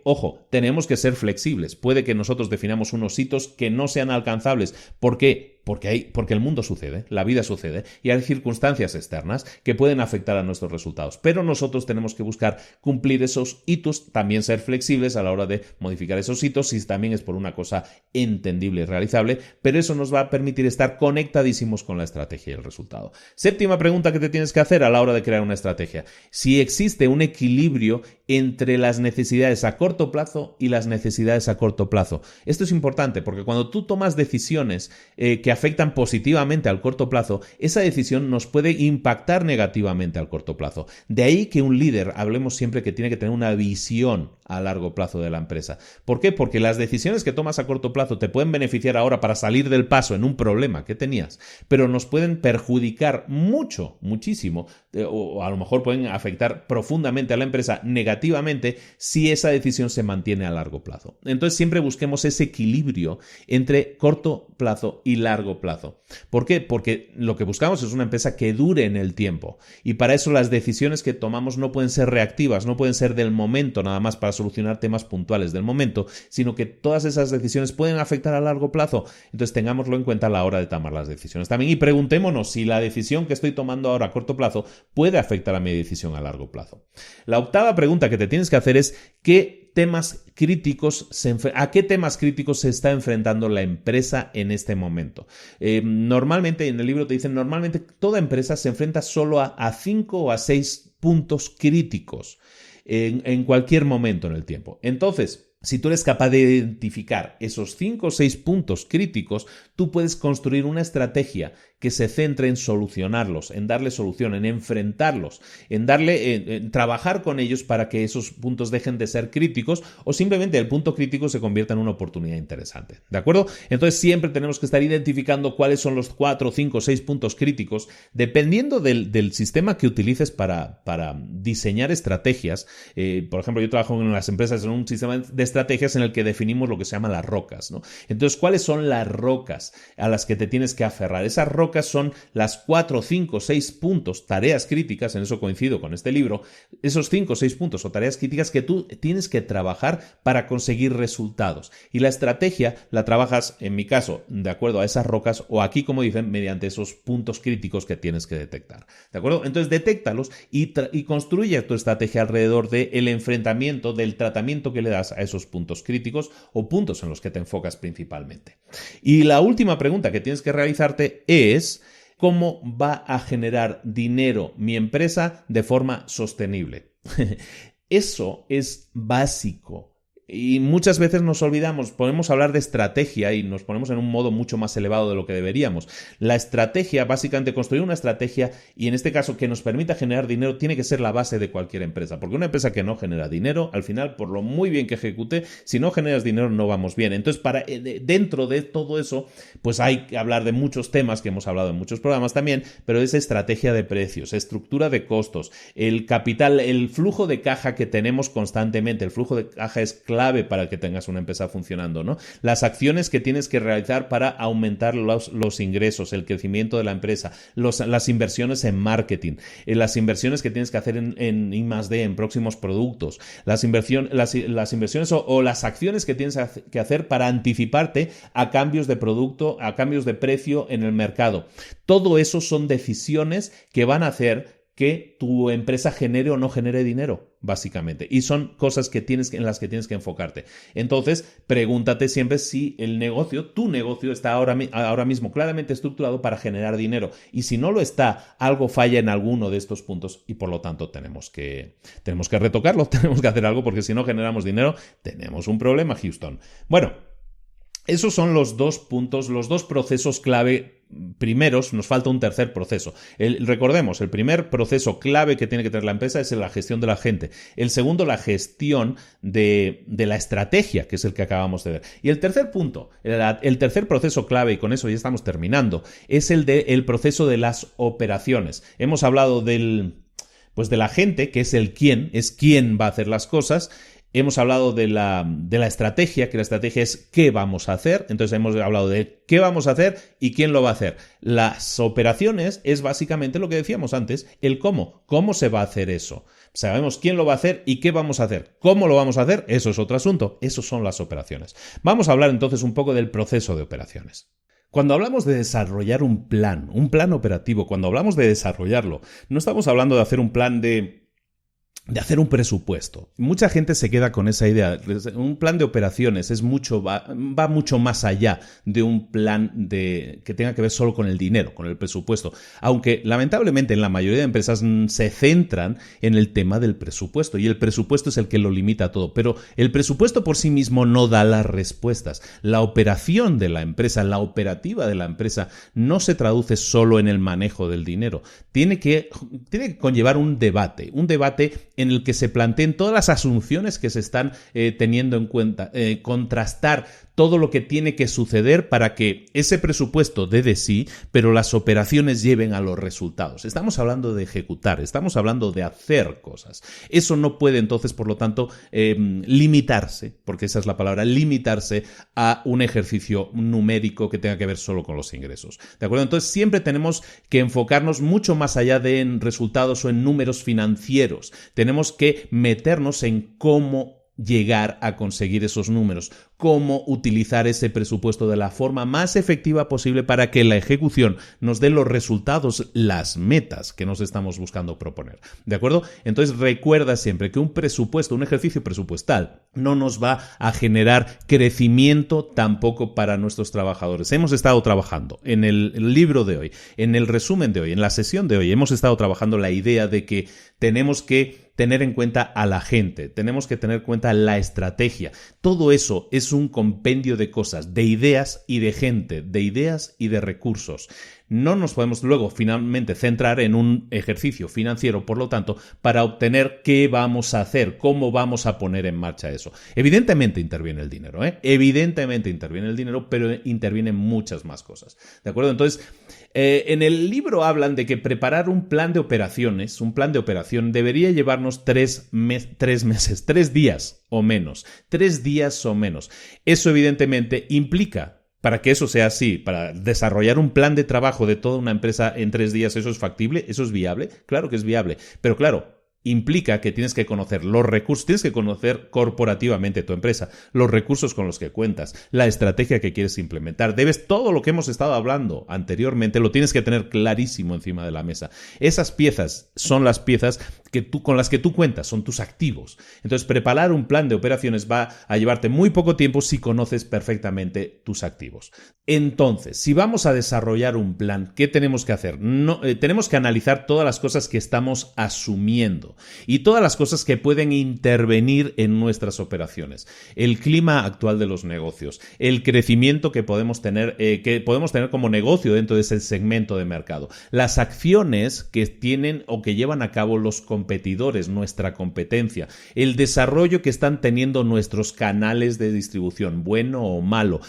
Ojo, tenemos que ser flexibles. Puede que nosotros definamos unos hitos que no sean alcanzables. ¿Por qué? Porque el mundo sucede, la vida sucede y hay circunstancias externas que pueden afectar a nuestros resultados. Pero nosotros tenemos que buscar cumplir esos hitos, también ser flexibles a la hora de modificar esos hitos si también es por una cosa entendible y realizable, pero eso nos va a permitir estar conectadísimos con la estrategia y el resultado. Séptima pregunta que te tienes que hacer a la hora de crear una estrategia. Si existe un equilibrio entre las necesidades a corto plazo y las necesidades a corto plazo. Esto es importante porque cuando tú tomas decisiones que que afectan positivamente al corto plazo, esa decisión nos puede impactar negativamente al corto plazo. De ahí que un líder, hablemos siempre que tiene que tener una visión a largo plazo de la empresa. ¿Por qué? Porque las decisiones que tomas a corto plazo te pueden beneficiar ahora para salir del paso en un problema que tenías, pero nos pueden perjudicar muchísimo, o a lo mejor pueden afectar profundamente a la empresa negativamente si esa decisión se mantiene a largo plazo. Entonces siempre busquemos ese equilibrio entre corto plazo y largo plazo. ¿Por qué? Porque lo que buscamos es una empresa que dure en el tiempo, y para eso las decisiones que tomamos no pueden ser reactivas, no pueden ser del momento nada más para solucionar temas puntuales del momento, sino que todas esas decisiones pueden afectar a largo plazo. Entonces tengámoslo en cuenta a la hora de tomar las decisiones también, y preguntémonos si la decisión que estoy tomando ahora a corto plazo puede afectar a mi decisión a largo plazo. La octava pregunta que te tienes que hacer es ¿a qué temas críticos se está enfrentando la empresa en este momento? Normalmente, en el libro te dicen, normalmente toda empresa se enfrenta solo a 5 o a 6 puntos críticos en cualquier momento en el tiempo. Entonces, si tú eres capaz de identificar esos 5 o 6 puntos críticos, tú puedes construir una estrategia que se centre en solucionarlos, en darle solución, en enfrentarlos, en trabajar con ellos para que esos puntos dejen de ser críticos, o simplemente el punto crítico se convierta en una oportunidad interesante. ¿De acuerdo? Entonces siempre tenemos que estar identificando cuáles son los 4, 5, 6 puntos críticos, dependiendo del sistema que utilices para diseñar estrategias. Por ejemplo, yo trabajo en las empresas en un sistema de estrategias en el que definimos lo que se llama las rocas, ¿no? Entonces, ¿cuáles son las rocas a las que te tienes que aferrar? Esas rocas son las 4, 5, 6 puntos, tareas críticas, en eso coincido con este libro, esos 5 o 6 puntos o tareas críticas que tú tienes que trabajar para conseguir resultados. Y la estrategia la trabajas, en mi caso, de acuerdo a esas rocas, o aquí, como dicen, mediante esos puntos críticos que tienes que detectar. ¿De acuerdo? Entonces, detéctalos y construye tu estrategia alrededor del enfrentamiento, del tratamiento que le das a esos puntos críticos o puntos en los que te enfocas principalmente. Y la última pregunta que tienes que realizarte es ¿cómo va a generar dinero mi empresa de forma sostenible? Eso es básico. Y muchas veces nos olvidamos, podemos hablar de estrategia y nos ponemos en un modo mucho más elevado de lo que deberíamos. La estrategia, básicamente construir una estrategia, y en este caso que nos permita generar dinero, tiene que ser la base de cualquier empresa. Porque una empresa que no genera dinero, al final, por lo muy bien que ejecute, si no generas dinero no vamos bien. Entonces, dentro de todo eso, pues hay que hablar de muchos temas que hemos hablado en muchos programas también, pero es estrategia de precios, estructura de costos, el capital, el flujo de caja que tenemos constantemente. El flujo de caja es clave para que tengas una empresa funcionando, ¿no? Las acciones que tienes que realizar para aumentar los ingresos, el crecimiento de la empresa, las inversiones en marketing, las inversiones que tienes que hacer en I+D, en próximos productos, las inversiones o las acciones que tienes que hacer para anticiparte a cambios de producto, a cambios de precio en el mercado. Todo eso son decisiones que van a hacer que tu empresa genere o no genere dinero, básicamente. Y son cosas en las que tienes que enfocarte. Entonces, pregúntate siempre si tu negocio está ahora mismo claramente estructurado para generar dinero. Y si no lo está, algo falla en alguno de estos puntos y por lo tanto tenemos que retocarlo, tenemos que hacer algo, porque si no generamos dinero, tenemos un problema, Houston. Bueno, esos son los 2 puntos, los 2 procesos clave primeros. Nos falta un tercer proceso. Recordemos, el primer proceso clave que tiene que tener la empresa es la gestión de la gente. El segundo, la gestión de la estrategia, que es el que acabamos de ver. Y el tercer punto, el tercer proceso clave, y con eso ya estamos terminando, es el proceso de las operaciones. Hemos hablado de la gente, que es quién va a hacer las cosas. Hemos hablado de la estrategia, que la estrategia es qué vamos a hacer. Entonces hemos hablado de qué vamos a hacer y quién lo va a hacer. Las operaciones es básicamente lo que decíamos antes, el cómo. ¿Cómo se va a hacer eso? Sabemos quién lo va a hacer y qué vamos a hacer. ¿Cómo lo vamos a hacer? Eso es otro asunto. Eso son las operaciones. Vamos a hablar entonces un poco del proceso de operaciones. Cuando hablamos de desarrollar un plan operativo, cuando hablamos de desarrollarlo, no estamos hablando de hacer un plan de hacer un presupuesto. Mucha gente se queda con esa idea. Un plan de operaciones va mucho más allá de un plan que tenga que ver solo con el dinero, con el presupuesto. Aunque lamentablemente en la mayoría de empresas se centran en el tema del presupuesto y el presupuesto es el que lo limita todo. Pero el presupuesto por sí mismo no da las respuestas. La operación de la empresa, la operativa de la empresa no se traduce solo en el manejo del dinero. Tiene que conllevar un debate en el que se planteen todas las asunciones que se están teniendo en cuenta, contrastar todo lo que tiene que suceder para que ese presupuesto dé de sí, pero las operaciones lleven a los resultados. Estamos hablando de ejecutar, estamos hablando de hacer cosas. Eso no puede entonces, por lo tanto, limitarse, porque esa es la palabra, limitarse a un ejercicio numérico que tenga que ver solo con los ingresos. ¿De acuerdo? Entonces siempre tenemos que enfocarnos mucho más allá de en resultados o en números financieros. Tenemos que meternos en cómo llegar a conseguir esos números, cómo utilizar ese presupuesto de la forma más efectiva posible para que la ejecución nos dé los resultados, las metas que nos estamos buscando proponer. ¿De acuerdo? Entonces recuerda siempre que un presupuesto, un ejercicio presupuestal, no nos va a generar crecimiento tampoco para nuestros trabajadores. Hemos estado trabajando en el libro de hoy, en el resumen de hoy, en la sesión de hoy, hemos estado trabajando la idea de que tenemos que tener en cuenta a la gente, tenemos que tener en cuenta la estrategia. Todo eso es un compendio de cosas, de ideas y de gente, de ideas y de recursos. No nos podemos luego finalmente centrar en un ejercicio financiero, por lo tanto, para obtener qué vamos a hacer, cómo vamos a poner en marcha eso. Evidentemente interviene el dinero, Evidentemente interviene el dinero, pero intervienen muchas más cosas. ¿De acuerdo? Entonces, en el libro hablan de que preparar un plan de operaciones, un plan de operación debería llevarnos 3 meses, 3 días o menos. 3 días o menos. Eso evidentemente implica, para que eso sea así, para desarrollar un plan de trabajo de toda una empresa en 3 días, ¿eso es factible? ¿Eso es viable? Claro que es viable, pero claro, implica que tienes que conocer los recursos, tienes que conocer corporativamente tu empresa, los recursos con los que cuentas, la estrategia que quieres implementar. Todo lo que hemos estado hablando anteriormente lo tienes que tener clarísimo encima de la mesa. Esas piezas son las piezas con las que tú cuentas, son tus activos. Entonces, preparar un plan de operaciones va a llevarte muy poco tiempo si conoces perfectamente tus activos. Entonces, si vamos a desarrollar un plan, ¿qué tenemos que hacer? Tenemos que analizar todas las cosas que estamos asumiendo y todas las cosas que pueden intervenir en nuestras operaciones. El clima actual de los negocios, el crecimiento que podemos tener como negocio dentro de ese segmento de mercado, las acciones que tienen o que llevan a cabo los competidores, nuestra competencia, el desarrollo que están teniendo nuestros canales de distribución, bueno o malo,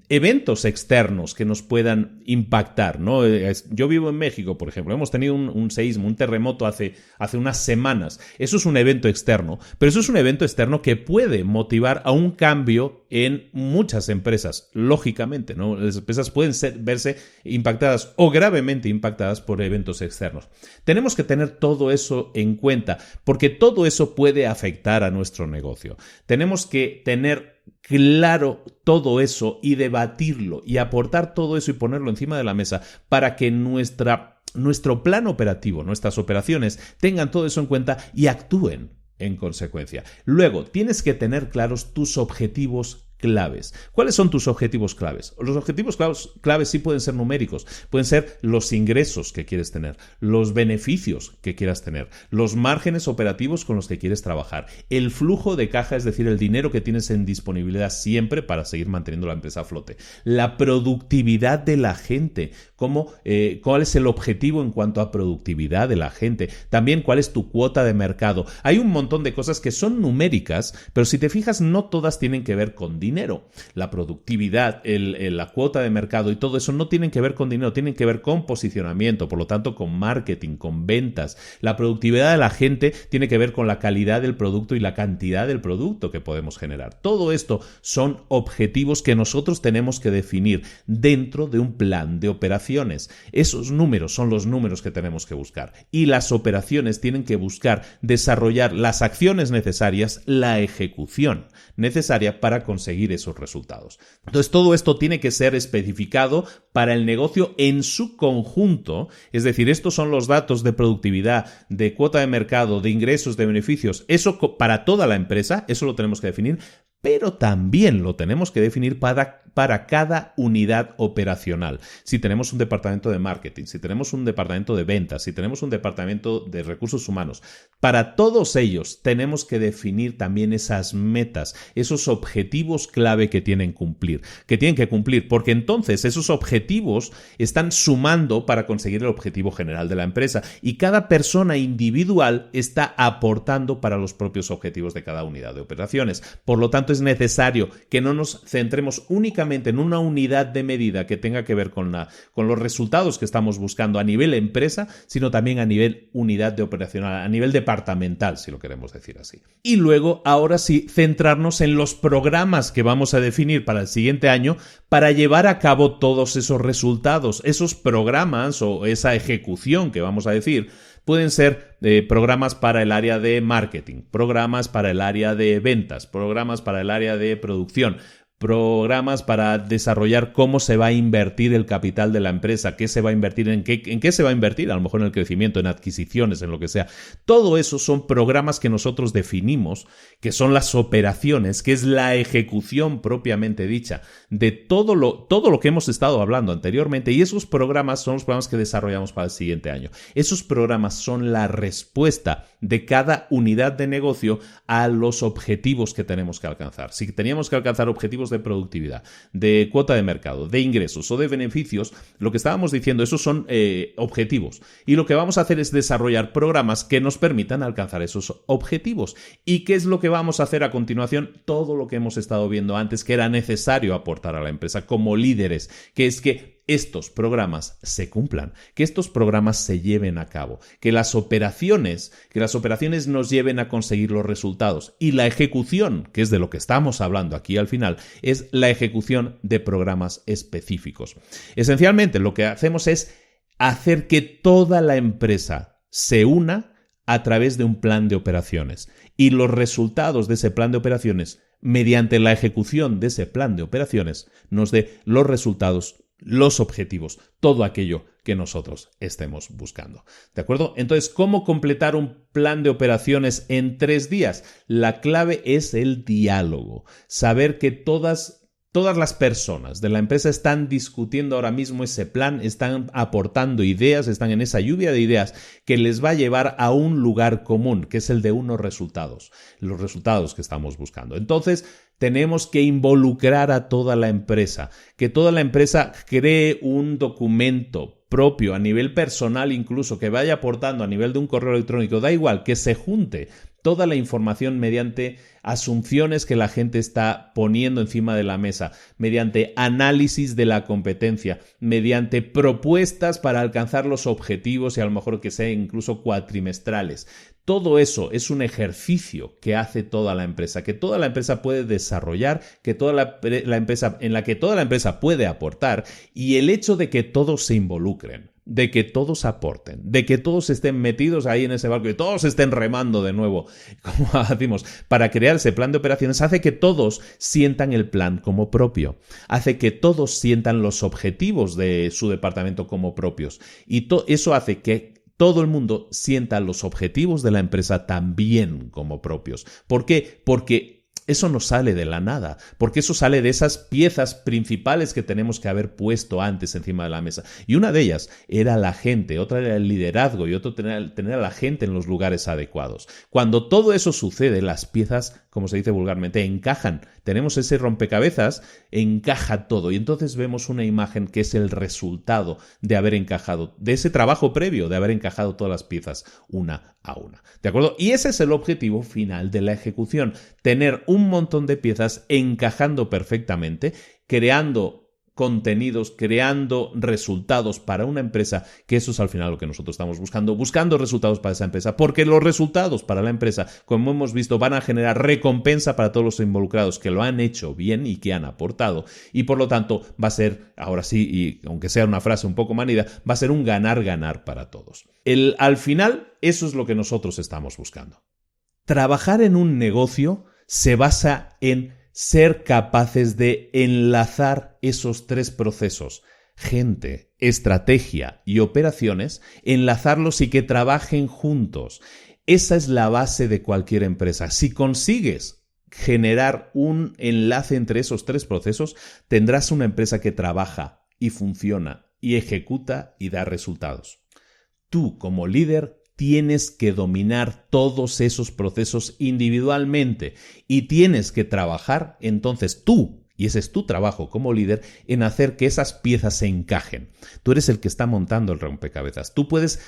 eventos externos que nos puedan impactar, ¿no? Yo vivo en México, por ejemplo, hemos tenido un seísmo, un terremoto hace unas semanas. Eso es un evento externo, pero eso es un evento externo que puede motivar a un cambio en muchas empresas, lógicamente, ¿no? Las empresas pueden verse impactadas o gravemente impactadas por eventos externos. Tenemos que tener todo eso en cuenta, porque todo eso puede afectar a nuestro negocio. Tenemos que tener claro todo eso y debatirlo y aportar todo eso y ponerlo encima de la mesa para que nuestro plan operativo, nuestras operaciones tengan todo eso en cuenta y actúen en consecuencia. Luego, tienes que tener claros tus objetivos claves. ¿Cuáles son tus objetivos claves? Los objetivos claves sí pueden ser numéricos, pueden ser los ingresos que quieres tener, los beneficios que quieras tener, los márgenes operativos con los que quieres trabajar, el flujo de caja, es decir, el dinero que tienes en disponibilidad siempre para seguir manteniendo la empresa a flote, la productividad de la gente, cuál es el objetivo en cuanto a productividad de la gente, también cuál es tu cuota de mercado. Hay un montón de cosas que son numéricas, pero si te fijas, no todas tienen que ver con dinero. La productividad, la cuota de mercado y todo eso no tienen que ver con dinero, tienen que ver con posicionamiento, por lo tanto con marketing, con ventas. La productividad de la gente tiene que ver con la calidad del producto y la cantidad del producto que podemos generar. Todo esto son objetivos que nosotros tenemos que definir dentro de un plan de operación operaciones. Esos números son los números que tenemos que buscar. Y las operaciones tienen que buscar desarrollar las acciones necesarias, la ejecución necesaria para conseguir esos resultados. Entonces, todo esto tiene que ser especificado para el negocio en su conjunto. Es decir, estos son los datos de productividad, de cuota de mercado, de ingresos, de beneficios. Eso para toda la empresa, eso lo tenemos que definir, pero también lo tenemos que definir para cada unidad operacional. Si tenemos un departamento de marketing, si tenemos un departamento de ventas, si tenemos un departamento de recursos humanos, para todos ellos tenemos que definir también esas metas, esos objetivos clave que tienen que cumplir, porque entonces esos objetivos están sumando para conseguir el objetivo general de la empresa y cada persona individual está aportando para los propios objetivos de cada unidad de operaciones. Por lo tanto, es necesario que no nos centremos únicamente en una unidad de medida que tenga que ver con los resultados que estamos buscando a nivel empresa, sino también a nivel unidad de operacional, a nivel departamental, si lo queremos decir así. Y luego, ahora sí, centrarnos en los programas que vamos a definir para el siguiente año para llevar a cabo todos esos resultados. Esos programas o esa ejecución que vamos a decir pueden ser programas para el área de marketing, programas para el área de ventas, programas para el área de producción, programas para desarrollar cómo se va a invertir el capital de la empresa, qué se va a invertir, en qué se va a invertir, a lo mejor en el crecimiento, en adquisiciones, en lo que sea. Todo eso son programas que nosotros definimos, que son las operaciones, que es la ejecución propiamente dicha de todo lo que hemos estado hablando anteriormente, y esos programas son los programas que desarrollamos para el siguiente año. Esos programas son la respuesta de cada unidad de negocio a los objetivos que tenemos que alcanzar. Si teníamos que alcanzar objetivos de productividad, de cuota de mercado, de ingresos o de beneficios, lo que estábamos diciendo, esos son objetivos. Y lo que vamos a hacer es desarrollar programas que nos permitan alcanzar esos objetivos. ¿Y qué es lo que vamos a hacer a continuación? Todo lo que hemos estado viendo antes que era necesario aportar a la empresa como líderes, que es que estos programas se cumplan, que estos programas se lleven a cabo, que las operaciones nos lleven a conseguir los resultados. Y la ejecución, que es de lo que estamos hablando aquí al final, es la ejecución de programas específicos. Esencialmente, lo que hacemos es hacer que toda la empresa se una a través de un plan de operaciones. Y los resultados de ese plan de operaciones, mediante la ejecución de ese plan de operaciones, nos dé los resultados, los objetivos, todo aquello que nosotros estemos buscando. ¿De acuerdo? Entonces, ¿cómo completar un plan de operaciones en 3 días? La clave es el diálogo. Saber que todas las personas de la empresa están discutiendo ahora mismo ese plan, están aportando ideas, están en esa lluvia de ideas que les va a llevar a un lugar común, que es el de unos resultados, los resultados que estamos buscando. Entonces, tenemos que involucrar a toda la empresa, que toda la empresa cree un documento propio a nivel personal, incluso que vaya aportando a nivel de un correo electrónico, da igual, que se junte toda la información mediante asunciones que la gente está poniendo encima de la mesa, mediante análisis de la competencia, mediante propuestas para alcanzar los objetivos y a lo mejor que sea incluso cuatrimestrales. Todo eso es un ejercicio que hace toda la empresa, que toda la empresa puede desarrollar, que toda la empresa, en la que toda la empresa puede aportar, y el hecho de que todos se involucren, de que todos aporten, de que todos estén metidos ahí en ese barco y todos estén remando de nuevo, como decimos, para crear ese plan de operaciones, hace que todos sientan el plan como propio, hace que todos sientan los objetivos de su departamento como propios, y eso hace que todo el mundo sienta los objetivos de la empresa también como propios. ¿Por qué? Porque eso no sale de la nada, porque eso sale de esas piezas principales que tenemos que haber puesto antes encima de la mesa. Y una de ellas era la gente, otra era el liderazgo y otro tener a la gente en los lugares adecuados. Cuando todo eso sucede, las piezas, como se dice vulgarmente, encajan. Tenemos ese rompecabezas, encaja todo y entonces vemos una imagen que es el resultado de haber encajado, de ese trabajo previo, de haber encajado todas las piezas una a una. ¿De acuerdo? Y ese es el objetivo final de la ejecución, tener un montón de piezas encajando perfectamente, creando contenidos, creando resultados para una empresa, que eso es al final lo que nosotros estamos buscando resultados para esa empresa, porque los resultados para la empresa, como hemos visto, van a generar recompensa para todos los involucrados que lo han hecho bien y que han aportado, y por lo tanto va a ser, ahora sí, y aunque sea una frase un poco manida, va a ser un ganar-ganar para todos. Al final, eso es lo que nosotros estamos buscando. Trabajar en un negocio se basa en ser capaces de enlazar esos tres procesos, gente, estrategia y operaciones, enlazarlos y que trabajen juntos. Esa es la base de cualquier empresa. Si consigues generar un enlace entre esos tres procesos, tendrás una empresa que trabaja y funciona y ejecuta y da resultados. Tú, como líder, tienes que dominar todos esos procesos individualmente y tienes que trabajar entonces tú, y ese es tu trabajo como líder, en hacer que esas piezas se encajen. Tú eres el que está montando el rompecabezas. Tú puedes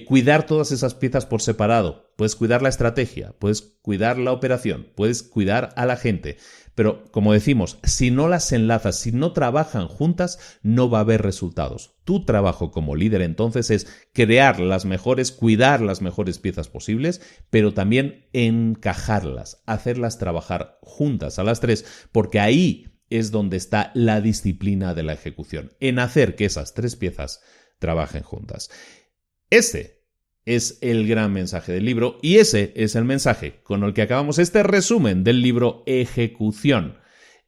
cuidar todas esas piezas por separado, puedes cuidar la estrategia, puedes cuidar la operación, puedes cuidar a la gente. Pero, como decimos, si no las enlazas, si no trabajan juntas, no va a haber resultados. Tu trabajo como líder entonces es cuidar las mejores piezas posibles, pero también encajarlas, hacerlas trabajar juntas a las tres, porque ahí es donde está la disciplina de la ejecución, en hacer que esas tres piezas trabajen juntas. Ese es el gran mensaje del libro y ese es el mensaje con el que acabamos este resumen del libro Ejecución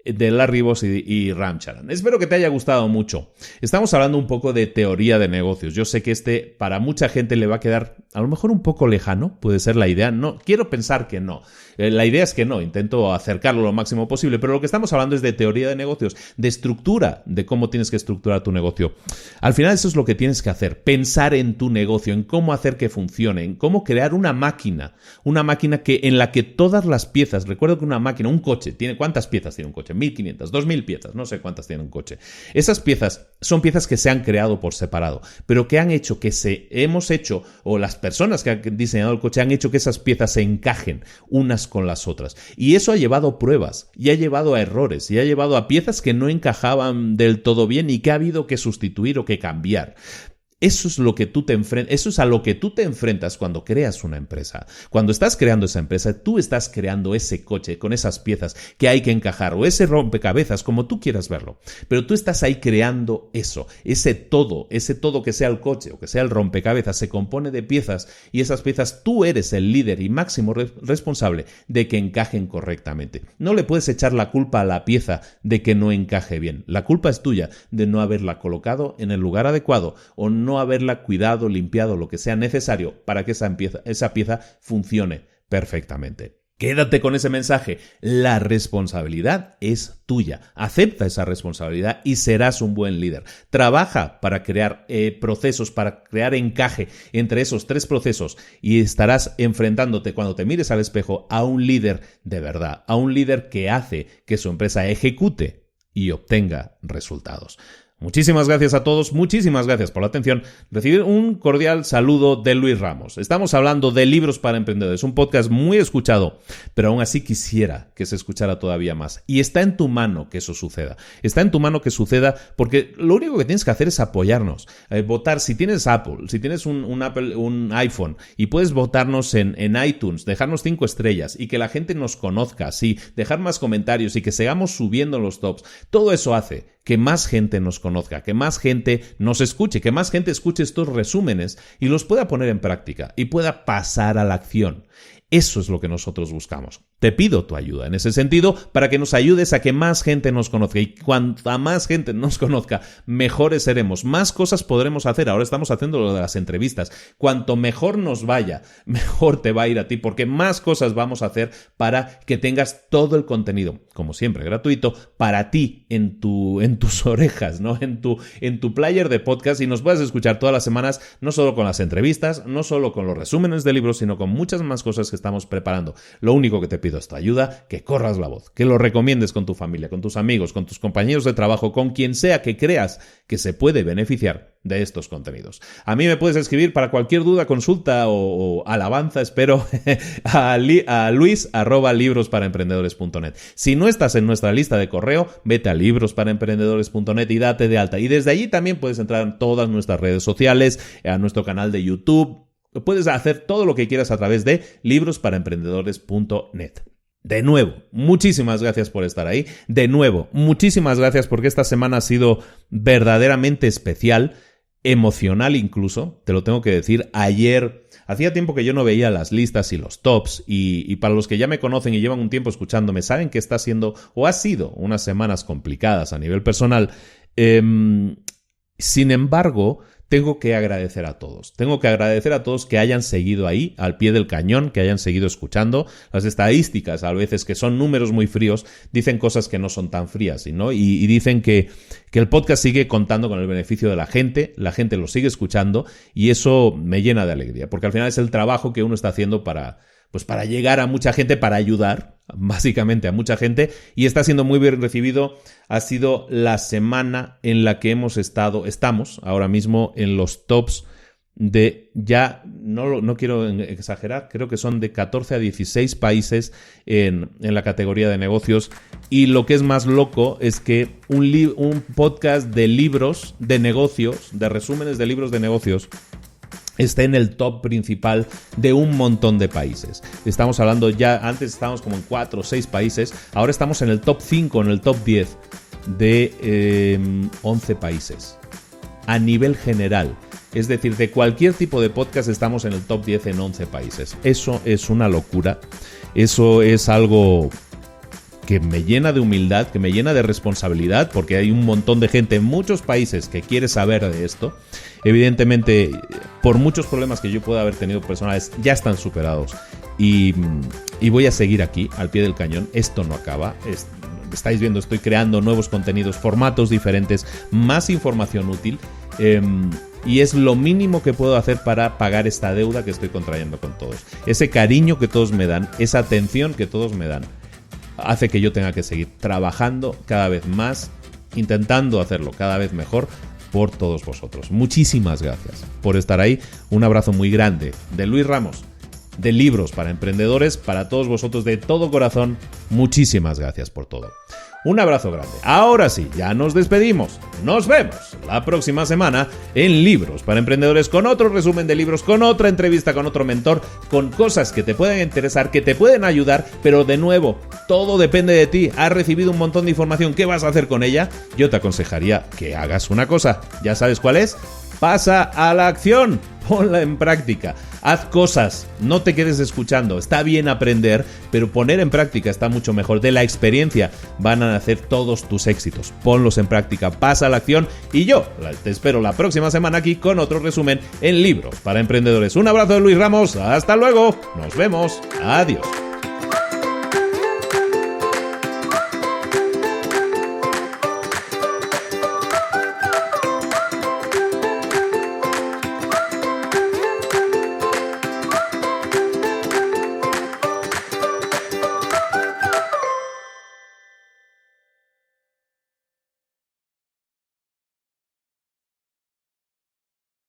de Larry Boss y Ram Charan. Espero que te haya gustado mucho. Estamos hablando un poco de teoría de negocios. Yo sé que para mucha gente le va a quedar a lo mejor un poco lejano, puede ser la idea. No, quiero pensar que no. La idea es que no, intento acercarlo lo máximo posible, pero lo que estamos hablando es de teoría de negocios, de estructura, de cómo tienes que estructurar tu negocio. Al final eso es lo que tienes que hacer, pensar en tu negocio, en cómo hacer que funcione, en cómo crear una máquina en la que todas las piezas, recuerdo que una máquina, un coche, ¿cuántas piezas tiene un coche? 1500, 2000 piezas, no sé cuántas tiene un coche. Esas piezas son piezas que se han creado por separado, pero que han hecho o las personas que han diseñado el coche han hecho que esas piezas se encajen unas con las otras. Y eso ha llevado a pruebas, y ha llevado a errores, y ha llevado a piezas que no encajaban del todo bien y que ha habido que sustituir o que cambiar. Eso es a lo que tú te enfrentas cuando creas una empresa. Cuando estás creando esa empresa, tú estás creando ese coche con esas piezas que hay que encajar, o ese rompecabezas, como tú quieras verlo. Pero tú estás ahí creando eso, ese todo que sea el coche o que sea el rompecabezas, se compone de piezas, y esas piezas tú eres el líder y máximo responsable de que encajen correctamente. No le puedes echar la culpa a la pieza de que no encaje bien. La culpa es tuya de no haberla colocado en el lugar adecuado o no haberla cuidado, limpiado, lo que sea necesario para que esa pieza funcione perfectamente. Quédate con ese mensaje. La responsabilidad es tuya. Acepta esa responsabilidad y serás un buen líder. Trabaja para crear procesos, para crear encaje entre esos tres procesos y estarás enfrentándote cuando te mires al espejo a un líder de verdad, a un líder que hace que su empresa ejecute y obtenga resultados. Muchísimas gracias a todos, muchísimas gracias por la atención. Recibir un cordial saludo de Luis Ramos. Estamos hablando de Libros para Emprendedores, un podcast muy escuchado, pero aún así quisiera que se escuchara todavía más. Y está en tu mano que eso suceda. Está en tu mano que suceda porque lo único que tienes que hacer es apoyarnos. Votar, si tienes Apple, si tienes un iPhone y puedes votarnos en iTunes, dejarnos 5 estrellas y que la gente nos conozca, sí, dejar más comentarios y que sigamos subiendo los tops, todo eso hace que más gente nos conozca, que más gente nos escuche, que más gente escuche estos resúmenes y los pueda poner en práctica y pueda pasar a la acción. Eso es lo que nosotros buscamos. Te pido tu ayuda en ese sentido para que nos ayudes a que más gente nos conozca. Y cuanta más gente nos conozca, mejores seremos. Más cosas podremos hacer. Ahora estamos haciendo lo de las entrevistas. Cuanto mejor nos vaya, mejor te va a ir a ti, porque más cosas vamos a hacer para que tengas todo el contenido, como siempre, gratuito, para ti en tus orejas, ¿no? En tu player de podcast, y nos puedes escuchar todas las semanas, no solo con las entrevistas, no solo con los resúmenes de libros, sino con muchas más cosas que estamos preparando. Lo único que te pido es tu ayuda, que corras la voz, que lo recomiendes con tu familia, con tus amigos, con tus compañeros de trabajo, con quien sea que creas que se puede beneficiar de estos contenidos. A mí me puedes escribir para cualquier duda, consulta o alabanza, espero, a luis@librosparaemprendedores.net. Si no estás en nuestra lista de correo, vete a librosparaemprendedores.net y date de alta. Y desde allí también puedes entrar en todas nuestras redes sociales, a nuestro canal de YouTube. Puedes hacer todo lo que quieras a través de librosparaemprendedores.net. De nuevo, muchísimas gracias por estar ahí. De nuevo, muchísimas gracias porque esta semana ha sido verdaderamente especial, emocional incluso, te lo tengo que decir. Ayer, hacía tiempo que yo no veía las listas y los tops y para los que ya me conocen y llevan un tiempo escuchándome, saben que está siendo o ha sido unas semanas complicadas a nivel personal. Sin embargo, tengo que agradecer a todos. Tengo que agradecer a todos que hayan seguido ahí, al pie del cañón, que hayan seguido escuchando. Las estadísticas, a veces que son números muy fríos, dicen cosas que no son tan frías, ¿no? Y dicen que el podcast sigue contando con el beneficio de la gente lo sigue escuchando y eso me llena de alegría, porque al final es el trabajo que uno está haciendo para llegar a mucha gente, para ayudar básicamente a mucha gente, y está siendo muy bien recibido. Ha sido la semana en la que estamos ahora mismo en los tops de, ya no quiero exagerar, creo que son de 14 a 16 países en la categoría de negocios, y lo que es más loco es que un podcast de libros de negocios, de resúmenes de libros de negocios, está en el top principal de un montón de países. Estamos hablando ya, antes estábamos como en 4 o 6 países, ahora estamos en el top 5, en el top 10 de 11 países. A nivel general, es decir, de cualquier tipo de podcast estamos en el top 10 en 11 países. Eso es una locura, eso es algo que me llena de humildad, que me llena de responsabilidad, porque hay un montón de gente en muchos países que quiere saber de esto. Evidentemente, por muchos problemas que yo pueda haber tenido personales, ya están superados. Y voy a seguir aquí, al pie del cañón. Esto no acaba. Estáis viendo, estoy creando nuevos contenidos, formatos diferentes, más información útil. Y es lo mínimo que puedo hacer para pagar esta deuda que estoy contrayendo con todos. Ese cariño que todos me dan, esa atención que todos me dan, hace que yo tenga que seguir trabajando cada vez más, intentando hacerlo cada vez mejor por todos vosotros. Muchísimas gracias por estar ahí. Un abrazo muy grande de Luis Ramos, de Libros para Emprendedores, para todos vosotros de todo corazón. Muchísimas gracias por todo. Un abrazo grande. Ahora sí, ya nos despedimos. Nos vemos la próxima semana en Libros para Emprendedores, con otro resumen de libros, con otra entrevista con otro mentor, con cosas que te pueden interesar, que te pueden ayudar, pero de nuevo, todo depende de ti. Has recibido un montón de información. ¿Qué vas a hacer con ella? Yo te aconsejaría que hagas una cosa. ¿Ya sabes cuál es? Pasa a la acción. Ponla en práctica. Haz cosas, no te quedes escuchando. Está bien aprender, pero poner en práctica está mucho mejor. De la experiencia van a nacer todos tus éxitos. Ponlos en práctica, pasa a la acción y yo te espero la próxima semana aquí con otro resumen en Libros para Emprendedores. Un abrazo de Luis Ramos, hasta luego, nos vemos, adiós.